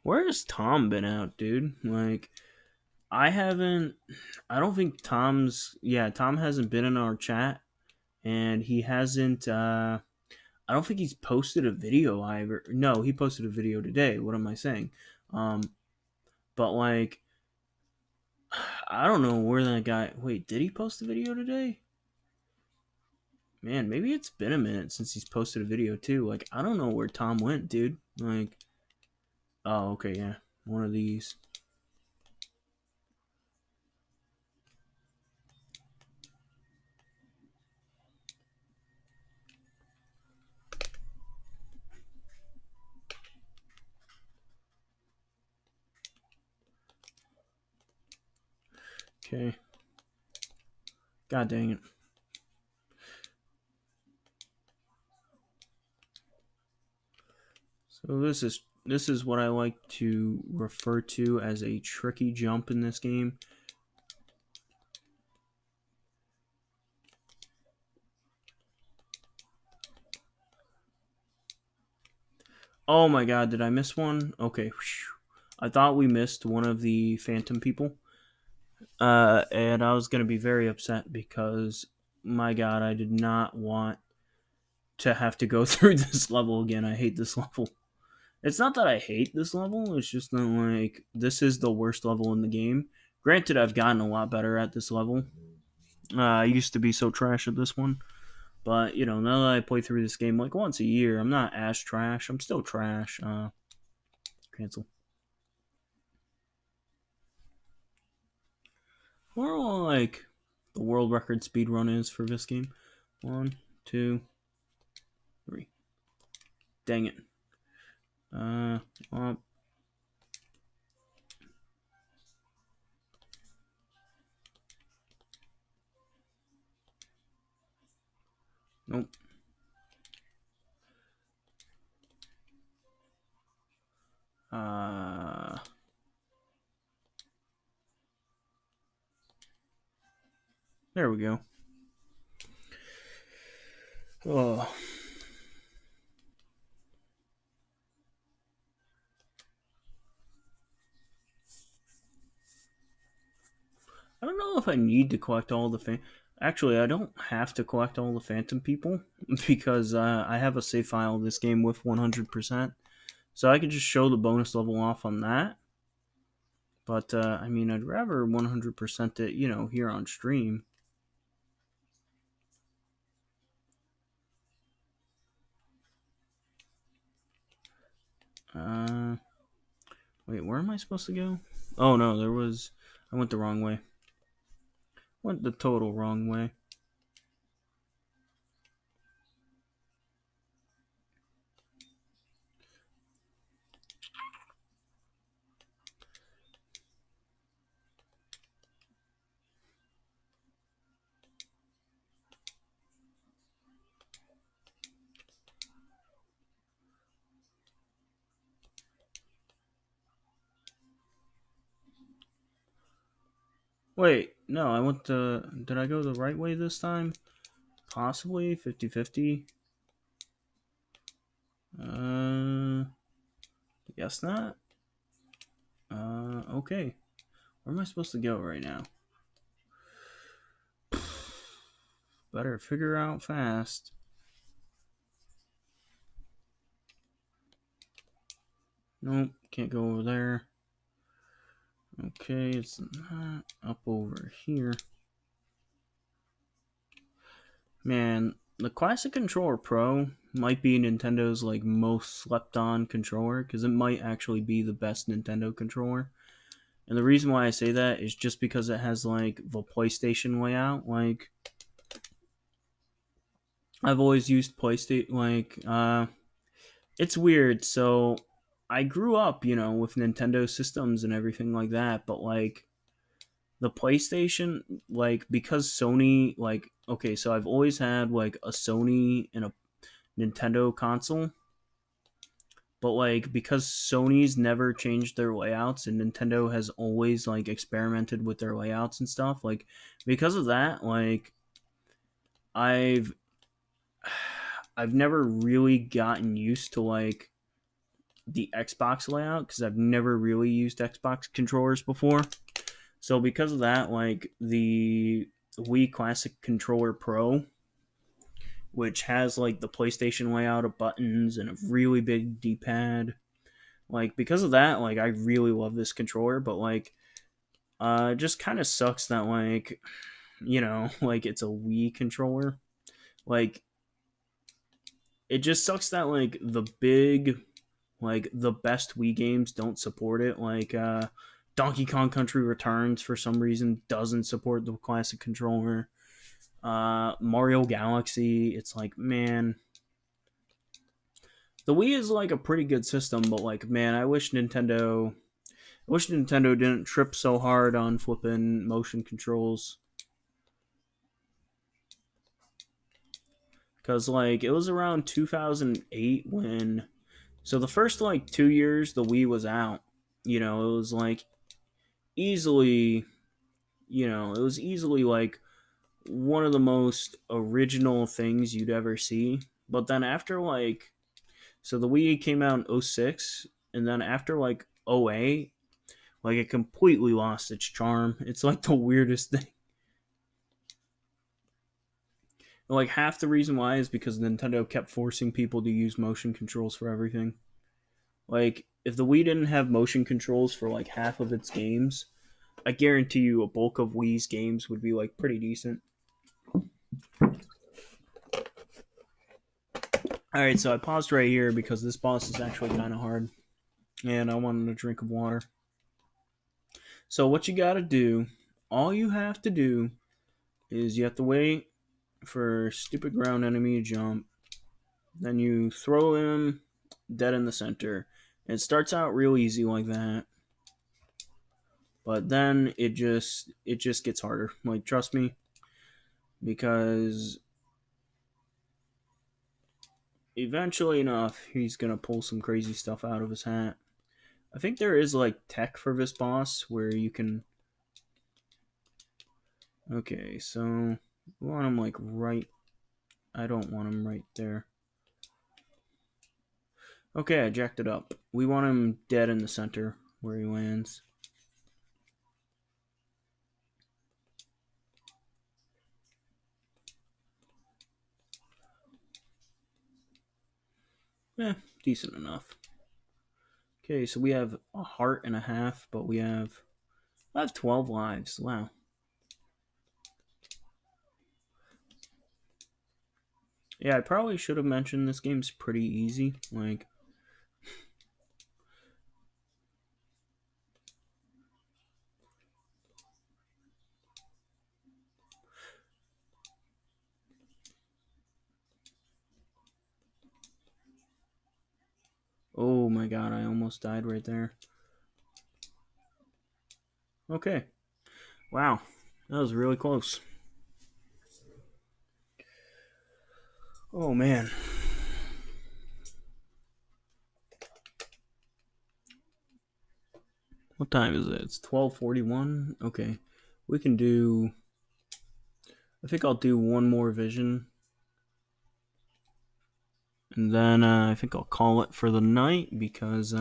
Where has Tom been out, dude? Like, I haven't. I don't think Tom's. Yeah, Tom hasn't been in our chat, and he hasn't. I don't think he's posted a video either. No, he posted a video today. What am I saying? Um, but like, I don't know where that guy. Wait, did he post a video today? Man, maybe it's been a minute since he's posted a video too. Like, I don't know where Tom went, dude. Like, oh, okay, yeah, one of these. Okay. God dang it. So this is what I like to refer to as a tricky jump in this game. Oh my god, did I miss one? Okay. I thought we missed one of the phantom people. And I was gonna be very upset because my god, I did not want to have to go through this level again. I hate this level. It's not that I hate this level, it's just that like this is the worst level in the game. Granted, I've gotten a lot better at this level. I used to be so trash at this one. But, you know, now that I play through this game like once a year, I'm not as trash. I'm still trash. Cancel. Or like the world record speed run is for this game. One, two, three. Dang it. Uh, uh nope. Uh, there we go. Oh, I don't know if I need to collect all the Actually, I don't have to collect all the phantom people because I have a save file of this game with 100%. So I could just show the bonus level off on that. But I mean, I'd rather 100% it, here on stream. Uh, wait, where am I supposed to go? Oh no, I went the wrong way. Went the total wrong way. Wait, no, I went the. Did I go the right way this time? Possibly 50-50. Uh, guess not. Okay. Where am I supposed to go right now? Better figure out fast. Nope, can't go over there. Okay, it's not up over here. Man, the Classic Controller Pro might be Nintendo's like most slept on controller because it might actually be the best Nintendo controller. And the reason why I say that is just because it has like the PlayStation layout. Like I've always used PlayStation. It's weird. So I grew up, with Nintendo systems and everything like that. But like the PlayStation, like because Sony, like okay, so I've always had like a Sony and a Nintendo console. But like because Sony's never changed their layouts and Nintendo has always like experimented with their layouts and stuff, like because of that, like I've I've never really gotten used to like the Xbox layout because I've never really used Xbox controllers before. So because of that, like the Wii Classic Controller Pro, which has like the PlayStation layout of buttons and a really big D-pad. Like because of that, like I really love this controller, but like it just kind of sucks that like like it's a Wii controller. Like it just sucks that like the best Wii games don't support it. Like Donkey Kong Country Returns for some reason doesn't support the classic controller. Mario Galaxy, it's like, man, the Wii is like a pretty good system, but like, man, I wish Nintendo didn't trip so hard on flipping motion controls. Because, like, it was around 2008 when. So, the first, like, 2 years the Wii was out, it was, like, easily. It was easily, like, one of the most original things you'd ever see. But then after, like. So the Wii came out in '06, and then after like '08, like it completely lost its charm. It's like the weirdest thing. Like half the reason why is because Nintendo kept forcing people to use motion controls for everything. Like if the Wii didn't have motion controls for like half of its games, I guarantee you a bulk of Wii's games would be like pretty decent. All right, so I paused right here because this boss is actually kind of hard, and I wanted a drink of water. So what you got to do, all you have to do is you have to wait for stupid ground enemy to jump. Then you throw him dead in the center. It starts out real easy like that, but then it just gets harder. Like trust me, because eventually enough, he's gonna pull some crazy stuff out of his hat. I think there is like tech for this boss where you can. Okay, so we want him like right. I don't want him right there. Okay, I jacked it up. We want him dead in the center where he lands. Eh, decent enough. Okay, so we have a heart and a half, but I have 12 lives. Wow. Yeah, I probably should have mentioned this game's pretty easy. Like, oh my god, I almost died right there. Okay. Wow. That was really close. Oh man. What time is it? It's 12:41. Okay. We can do I think I'll do one more vision and then I think I'll call it for the night because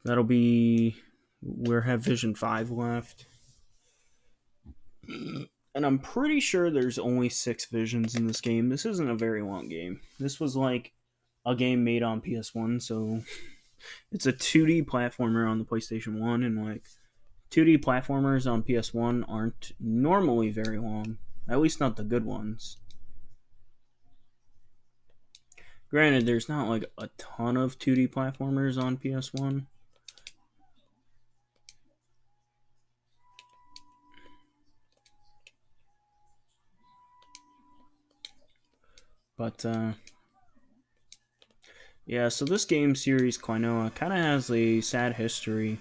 that'll be we'll have Vision 5 left. And I'm pretty sure there's only 6 visions in this game. This isn't a very long game. This was like a game made on PS1, so it's a 2D platformer on the PlayStation 1, and like 2D platformers on PS1 aren't normally very long. At least not the good ones. Granted, there's not like a ton of 2D platformers on PS1. But yeah, so this game series, Klonoa, kind of has a sad history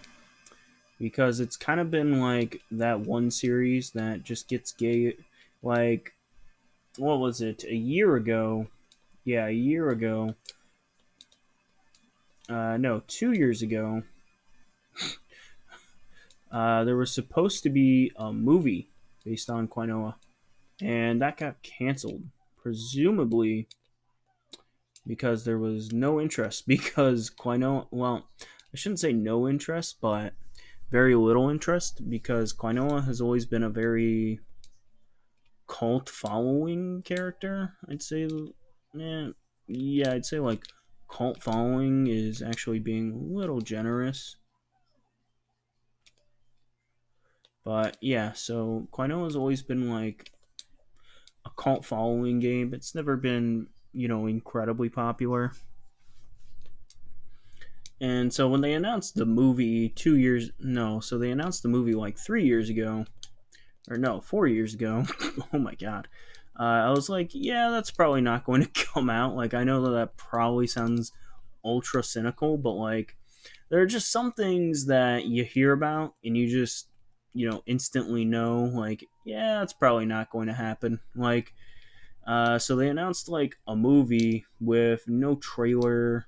because it's kind of been like that one series that just gets gay. Like, what was it? A year ago? Yeah, a year ago. No, 2 years ago. There was supposed to be a movie based on Klonoa, and that got canceled. Presumably because there was no interest. Because Klonoa, well, I shouldn't say no interest, but very little interest because Klonoa has always been a very cult following character. I'd say, yeah, I'd say like cult following is actually being a little generous. But yeah, so Klonoa has always been like a cult following game. It's never been, incredibly popular. And so when they announced the movie 2 years, no, so they announced the movie like 3 years ago, or no, 4 years ago. Oh my god. I was like, yeah, that's probably not going to come out. Like, I know that probably sounds ultra cynical, but like, there are just some things that you hear about and you just, instantly know, like, yeah, it's probably not going to happen. Like, so they announced like a movie with no trailer,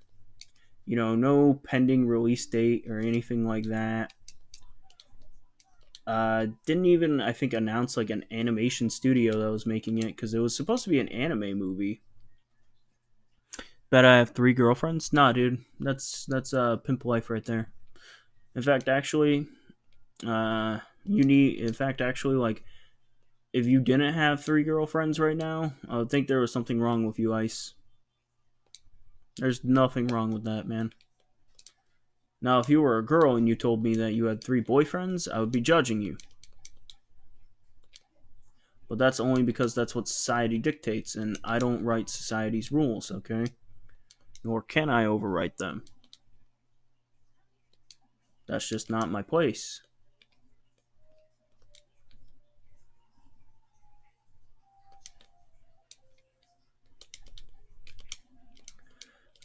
no pending release date or anything like that. Didn't even, I think, announce like an animation studio that was making it because it was supposed to be an anime movie. Bet I have 3 girlfriends? Nah, dude. That's pimp life right there. In fact, actually, you need. In fact, actually, like if you didn't have 3 girlfriends right now, I would think there was something wrong with you, Ice. There's nothing wrong with that, man. Now, if you were a girl and you told me that you had 3 boyfriends, I would be judging you. But that's only because that's what society dictates, and I don't write society's rules, okay? Nor can I overwrite them. That's just not my place.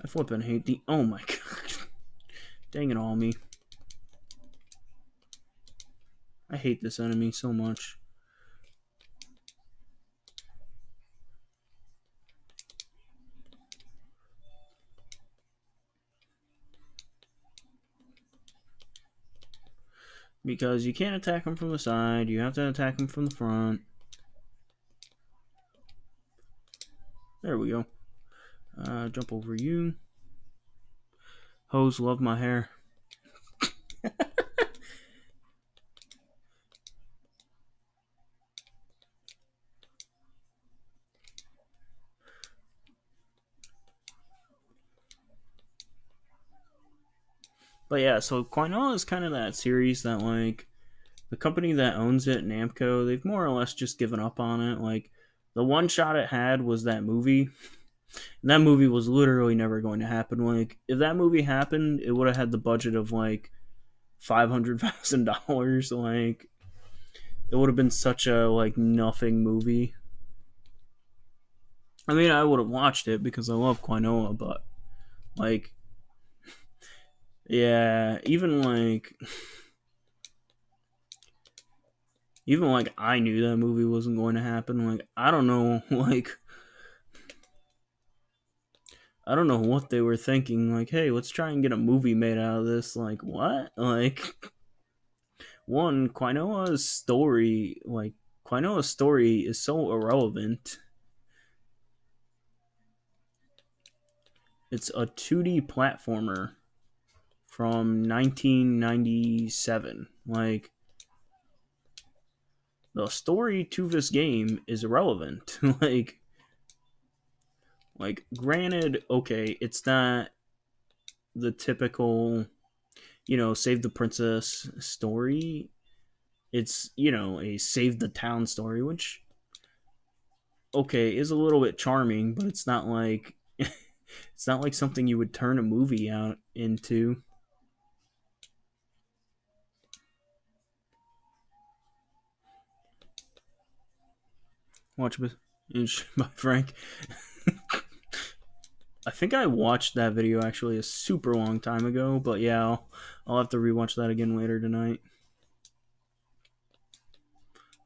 I flippin' hate the. Oh my god. Dang it all, me. I hate this enemy so much. Because you can't attack him from the side, you have to attack him from the front. There we go. Jump over you. Hoes love my hair. But yeah, so Klonoa is kind of that series that, like, the company that owns it, Namco, they've more or less just given up on it. Like, the one shot it had was that movie. And that movie was literally never going to happen. Like, if that movie happened, it would have had the budget of, like, $500,000. Like, it would have been such a, like, nothing movie. I mean, I would have watched it because I love Klonoa, but, like, yeah, even like I knew that movie wasn't going to happen. Like, I don't know, like, I don't know what they were thinking. Like, hey, let's try and get a movie made out of this. Like, what? Like, one, Quinoa's story is so irrelevant. It's a 2D platformer from 1997. Like, the story to this game is irrelevant. like, granted, okay, it's not the typical, save the princess story. It's, a save the town story, which, okay, is a little bit charming, but it's not like it's not like something you would turn a movie out into. Watch by Frank. I think I watched that video actually a super long time ago, but yeah, I'll have to rewatch that again later tonight.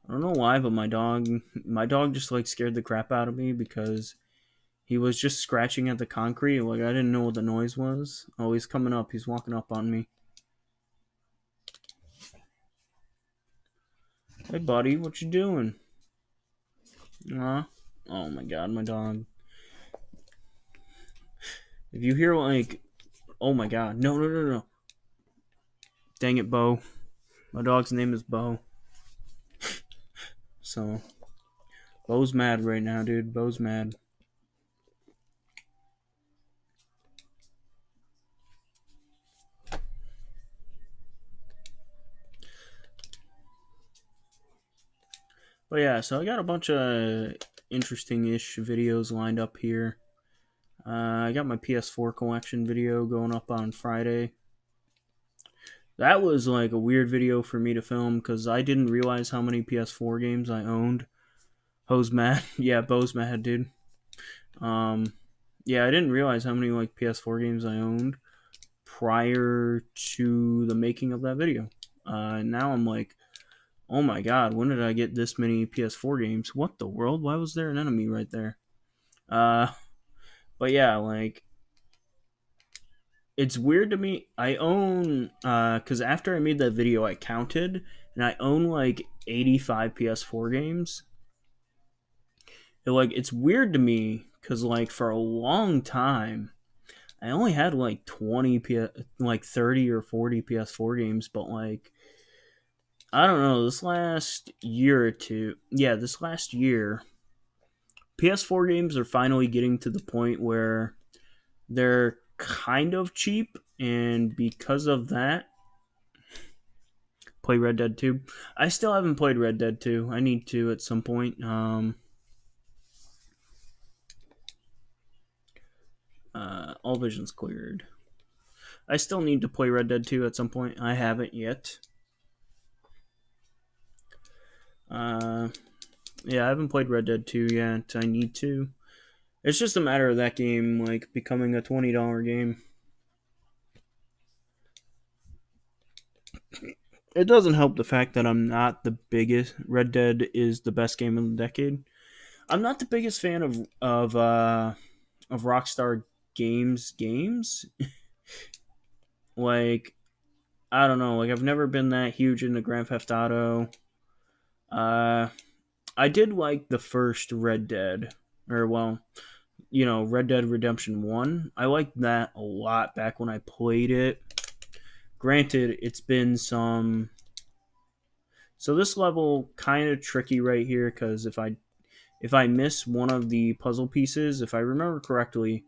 I don't know why, but my dog just like scared the crap out of me because he was just scratching at the concrete. Like, I didn't know what the noise was. Oh, he's coming up. He's walking up on me. Hey, buddy, what you doing? Oh my god, my dog. If you hear like, oh my god, no. Dang it, Bo. My dog's name is Bo. So, Bo's mad right now, dude. Bo's mad. But yeah, so I got a bunch of interesting-ish videos lined up here. I got my PS4 collection video going up on Friday. That was like a weird video for me to film because I didn't realize how many PS4 games I owned. Bo's mad. Yeah, Bo's mad, dude. Yeah, I didn't realize how many like PS4 games I owned prior to the making of that video. Now I'm like, oh my god, when did I get this many PS4 games? What the world? Why was there an enemy right there? But yeah, like, it's weird to me. I own, because after I made that video, I counted, and I own like 85 PS4 games. It's weird to me Cause like for a long time, I only had like 30 or 40 PS4 games, but like I don't know, this last year or two, yeah, this last year, PS4 games are finally getting to the point where they're kind of cheap, and because of that, play Red Dead 2. I still haven't played Red Dead 2. I need to at some point. All visions cleared. I still need to play Red Dead 2 at some point. I haven't yet. Uh, yeah, I haven't played Red Dead 2 yet. I need to. It's just a matter of that game like becoming a $20 game. It doesn't help the fact that I'm not the biggest. Red Dead is the best game of the decade. I'm not the biggest fan of Rockstar games. Like I don't know. Like I've never been that huge into Grand Theft Auto. Uh, I did like the first Red Dead, or well, Red Dead Redemption 1. I liked that a lot back when I played it. Granted, it's been some. So this level kind of tricky right here because if I miss one of the puzzle pieces, if I remember correctly,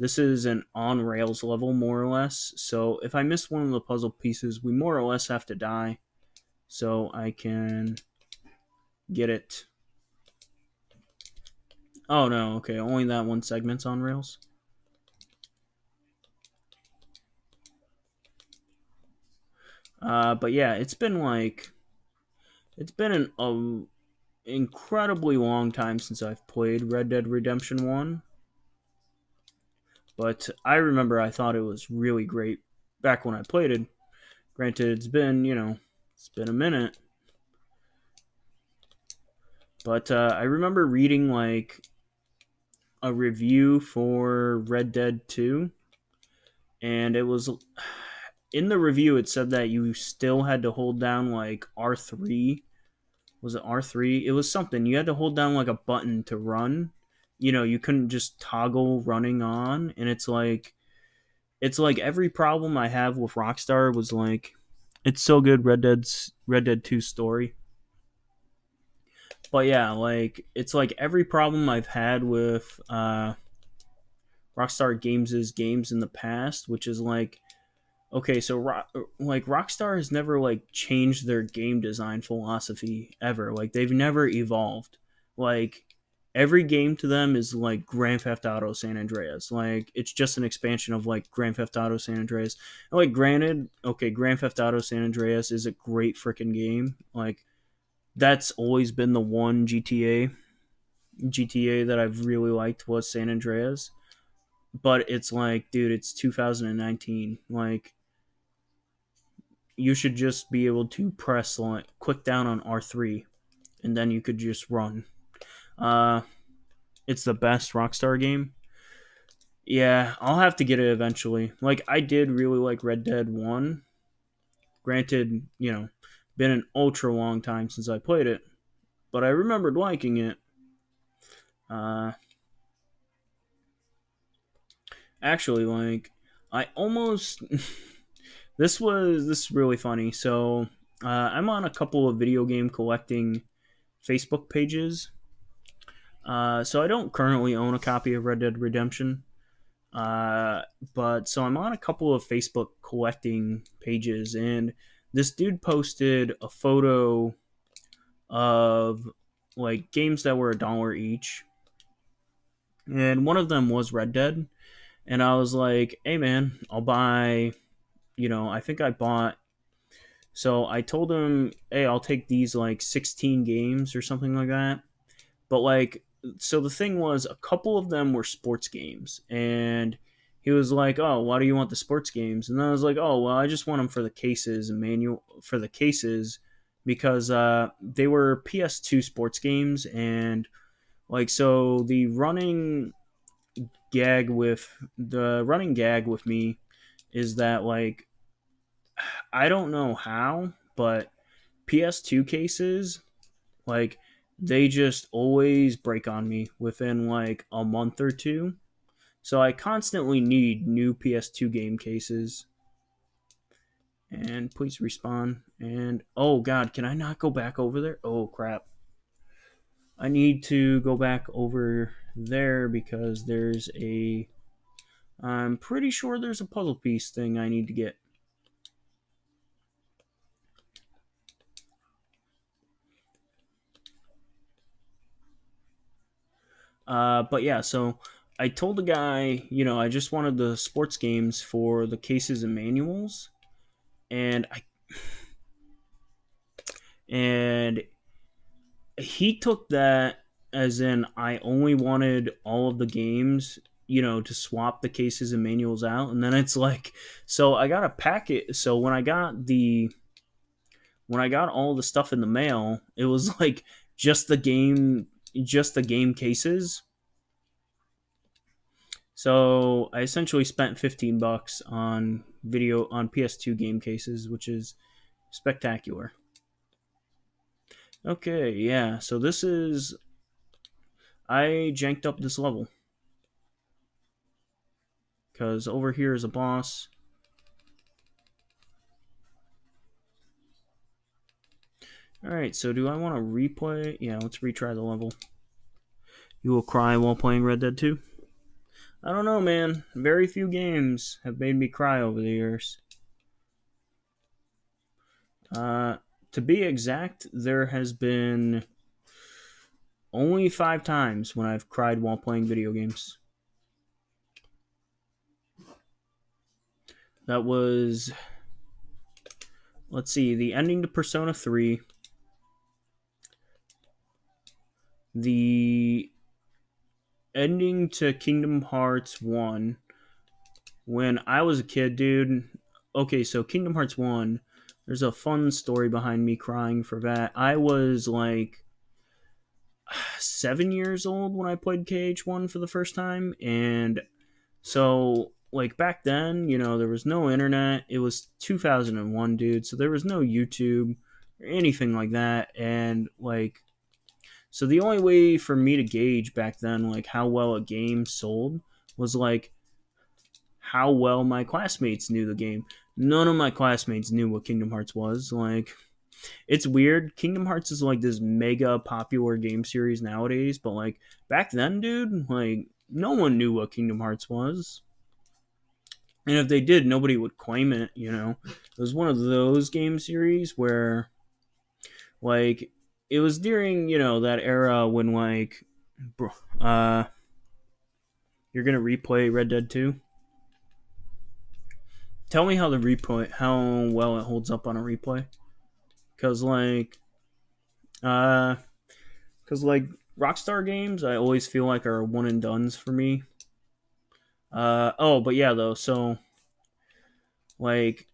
this is an on rails level more or less. So if I miss one of the puzzle pieces, we more or less have to die. So I can get it. Oh no, okay, only that one segment's on rails. But yeah, it's been an incredibly long time since I've played Red Dead Redemption 1. But I remember I thought it was really great back when I played it. Granted, it's been a minute. But I remember reading like a review for Red Dead 2, and it was in the review it said that you still had to hold down like R3. Was it R3? It was something. You had to hold down like a button to run. You couldn't just toggle running on, and it's like every problem I have with Rockstar was like it's so good Red Dead 2 story. But yeah, like it's like every problem I've had with Rockstar games in the past, which is like okay, so like Rockstar has never like changed their game design philosophy ever. Like they've never evolved. Like every game to them is like Grand Theft Auto San Andreas. Like it's just an expansion of like Grand Theft Auto San Andreas. And like granted, okay, Grand Theft Auto San Andreas is a great freaking game. Like that's always been the one GTA that I've really liked was San Andreas. But it's like, dude, it's 2019. Like you should just be able to press like click down on R3 and then you could just run. Uh it's the best Rockstar game. Yeah, I'll have to get it eventually. Like I did really like Red Dead 1. Granted, been an ultra long time since I played it, but I remembered liking it. Uh Actually like I almost this is really funny. So, I'm on a couple of video game collecting Facebook pages. So I don't currently own a copy of Red Dead Redemption, uh, but so I'm on a couple of Facebook collecting pages, and this dude posted a photo of like games that were $1 each, and one of them was Red Dead, and I was like, "Hey man, I'll buy." I think I bought. So I told him, "Hey, I'll take these like 16 games or something like that." But like so the thing was a couple of them were sports games and he was like, "Oh, why do you want the sports games?" And then I was like, "Oh, well, I just want them for the cases and manual for the cases because they were PS2 sports games and like so the running gag with me is that like I don't know how, but PS2 cases like they just always break on me within like a month or two. So I constantly need new PS2 game cases. And please respawn. And oh god, can I not go back over there? Oh crap. I need to go back over there because there's a. I'm pretty sure there's a puzzle piece thing I need to get. But yeah, so I told the guy, I just wanted the sports games for the cases and manuals, and and he took that as in I only wanted all of the games, to swap the cases and manuals out, and then it's like, so I got a packet. So when I got all the stuff in the mail, it was like just the game, just the game cases. So I essentially spent $15 on PS2 game cases, which is spectacular. Okay, yeah. So this is I janked up this level because over here is a boss. All right. So do I want to replay? Yeah, let's retry the level. You will cry while playing Red Dead 2. I don't know, man. Very few games have made me cry over the years. Uh, to be exact, there has been only 5 times when I've cried while playing video games. That was, let's see, the ending to Persona 3, the ending to Kingdom Hearts 1. When I was a kid, dude. Okay, so Kingdom Hearts 1, there's a fun story behind me crying for that. I was like 7 years old when I played KH1 for the first time, and so like back then, there was no internet. It was 2001, dude, so there was no YouTube or anything like that, and like, so the only way for me to gauge back then like how well a game sold was like how well my classmates knew the game. None of my classmates knew what Kingdom Hearts was. Like, it's weird. Kingdom Hearts is like this mega popular game series nowadays, but like back then, dude, like no one knew what Kingdom Hearts was. And if they did, nobody would claim it, It was one of those game series where like it was during, that era when like uh you're going to replay Red Dead 2. Tell me how well it holds up on a replay. Cause like, uh, cause like Rockstar games, I always feel like are one and dones for me. Oh, but yeah, though. So like,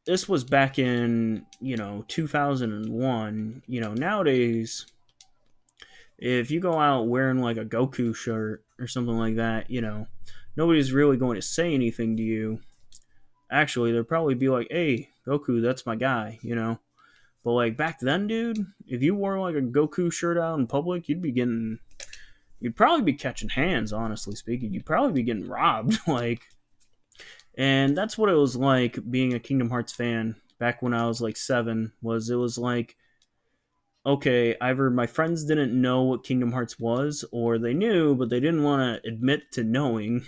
this was back in 2001. Nowadays, if you go out wearing like a Goku shirt or something like that, nobody's really going to say anything to you. Actually, they'll probably be like, "Hey, Goku, that's my guy." But like back then, dude, if you wore like a Goku shirt out in public, you'd probably be catching hands. Honestly speaking, you'd probably be getting robbed. Like, and that's what it was like being a Kingdom Hearts fan back when I was like 7. It was like, okay, either my friends didn't know what Kingdom Hearts was, or they knew but they didn't want to admit to knowing.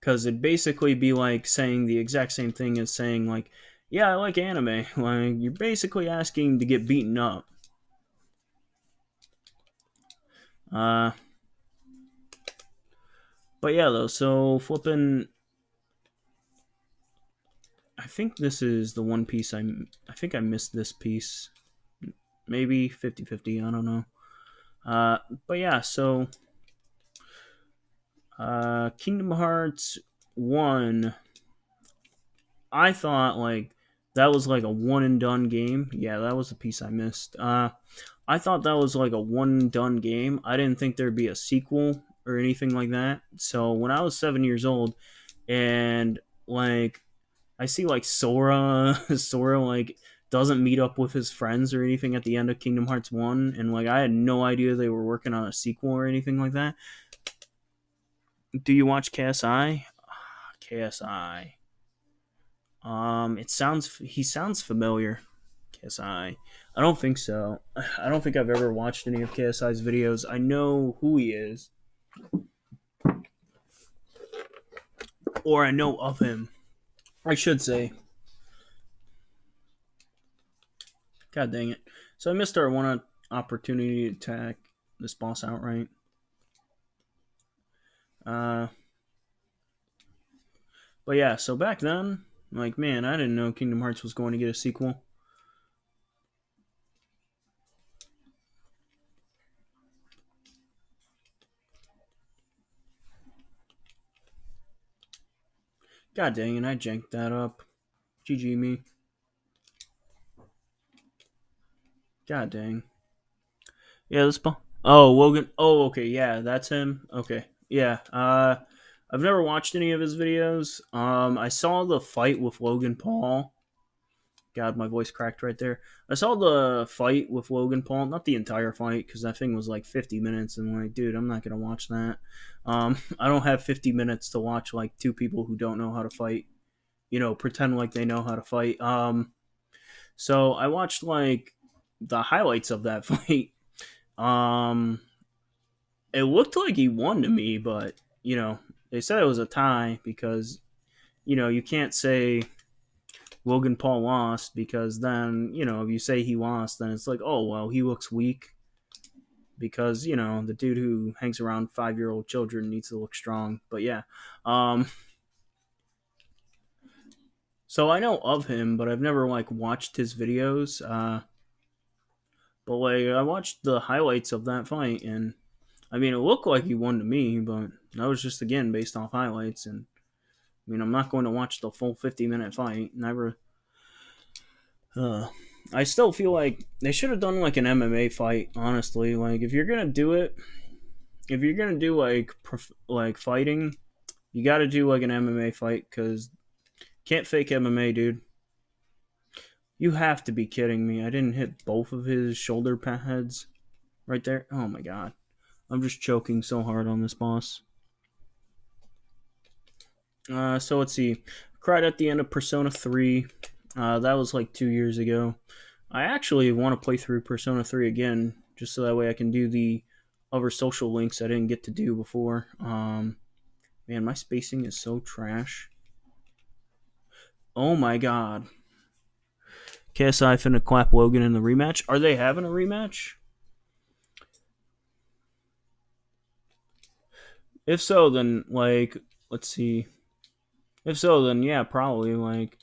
Because it'd basically be like saying the exact same thing as saying like, yeah, I like anime. Like, you're basically asking to get beaten up. Uh, but yeah, though, so flipping. I think this is the one piece I think I missed this piece. Maybe 50-50, I don't know. Uh, but yeah, so Kingdom Hearts 1, I thought like that was like a one and done game. Yeah, that was the piece I missed. I thought that was like a one and done game. I didn't think there'd be a sequel or anything like that. So when I was 7 years old, and like I see like Sora, Sora like doesn't meet up with his friends or anything at the end of Kingdom Hearts 1, and like I had no idea they were working on a sequel or anything like that. Do you watch KSI? KSI. It sounds he sounds familiar. KSI. I don't think so. I don't think I've ever watched any of KSI's videos. I know who he is, or I know of him. I should say. God dang it! So I missed our one opportunity to attack this boss outright. Uh, but yeah. So back then, like man, I didn't know Kingdom Hearts was going to get a sequel. God dang it! I janked that up. GG me. God dang. Yeah, this. Oh, Logan. Oh, okay. Yeah, that's him. Okay. Yeah. I've never watched any of his videos. I saw the fight with Logan Paul. God, my voice cracked right there. I saw the fight with Logan Paul, not the entire fight, because that thing was like 50 minutes, and like, dude, I'm not gonna watch that. I don't have 50 minutes to watch like two people who don't know how to fight. Pretend like they know how to fight. So I watched like the highlights of that fight. Um, it looked like he won to me, but they said it was a tie because you can't say Logan Paul lost because then if you say he lost, then it's like, oh well, he looks weak because the dude who hangs around 5-year-old children needs to look strong. But yeah, um, so I know of him, but I've never like watched his videos. But like I watched the highlights of that fight, and I mean it looked like he won to me, but that was just again based off highlights. And I mean I'm not going to watch the full 50-minute fight. Never. Uh, I still feel like they should have done like an MMA fight. Honestly, like if you're gonna do it, if you're gonna do like fighting, you got to do like an MMA fight because can't fake MMA, dude. You have to be kidding me! I didn't hit both of his shoulder pads right there. Oh my god, I'm just choking so hard on this boss. So let's see. Cried at the end of Persona 3. That was like 2 years ago. I actually want to play through Persona 3 again, just so that way I can do the other social links I didn't get to do before. Man, my spacing is so trash. Oh my god. KSI finna clap Logan in the rematch. Are they having a rematch? If so, then like, let's see. If so, then yeah, probably like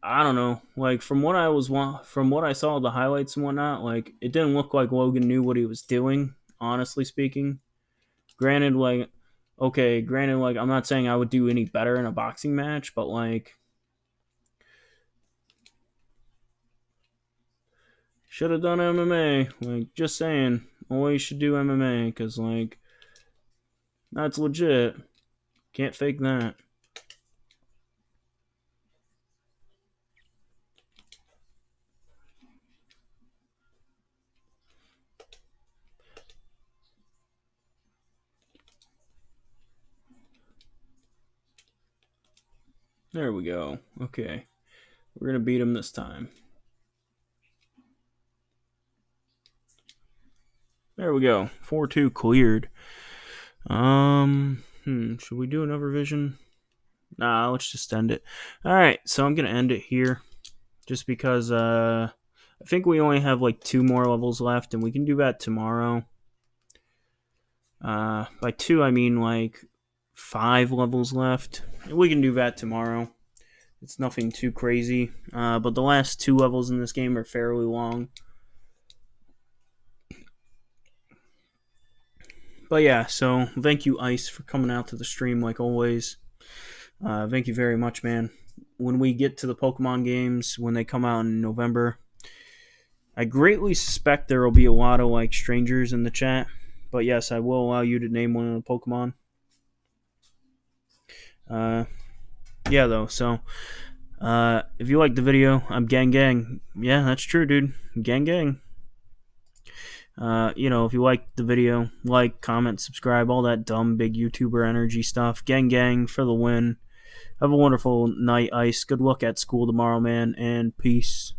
I don't know, like from what I saw the highlights and whatnot, like it didn't look like Logan knew what he was doing. Honestly speaking, granted, like okay, granted, like I'm not saying I would do any better in a boxing match, but like should have done MMA. Like just saying, always should do MMA because like that's legit. Can't fake that. There we go. Okay. We're going to beat him this time. There we go. 4-2 cleared. Should we do another vision? Nah, let's just end it. Alright, so I'm going to end it here. Just because, I think we only have like 2 more levels left, and we can do that tomorrow. By 2, I mean like 5 levels left. We can do that tomorrow. It's nothing too crazy. But the last 2 levels in this game are fairly long. But yeah, so thank you, Ice, for coming out to the stream like always. Thank you very much, man. When we get to the Pokemon games, when they come out in November, I greatly suspect there will be a lot of like strangers in the chat. But yes, I will allow you to name one of the Pokemon. Yeah, though, so If you like the video, I'm gang gang. Yeah, that's true, dude. Gang gang. If you like the video, like, comment, subscribe, all that dumb big YouTuber energy stuff. Gang gang for the win. Have a wonderful night, Ice. Good luck at school tomorrow, man, and peace.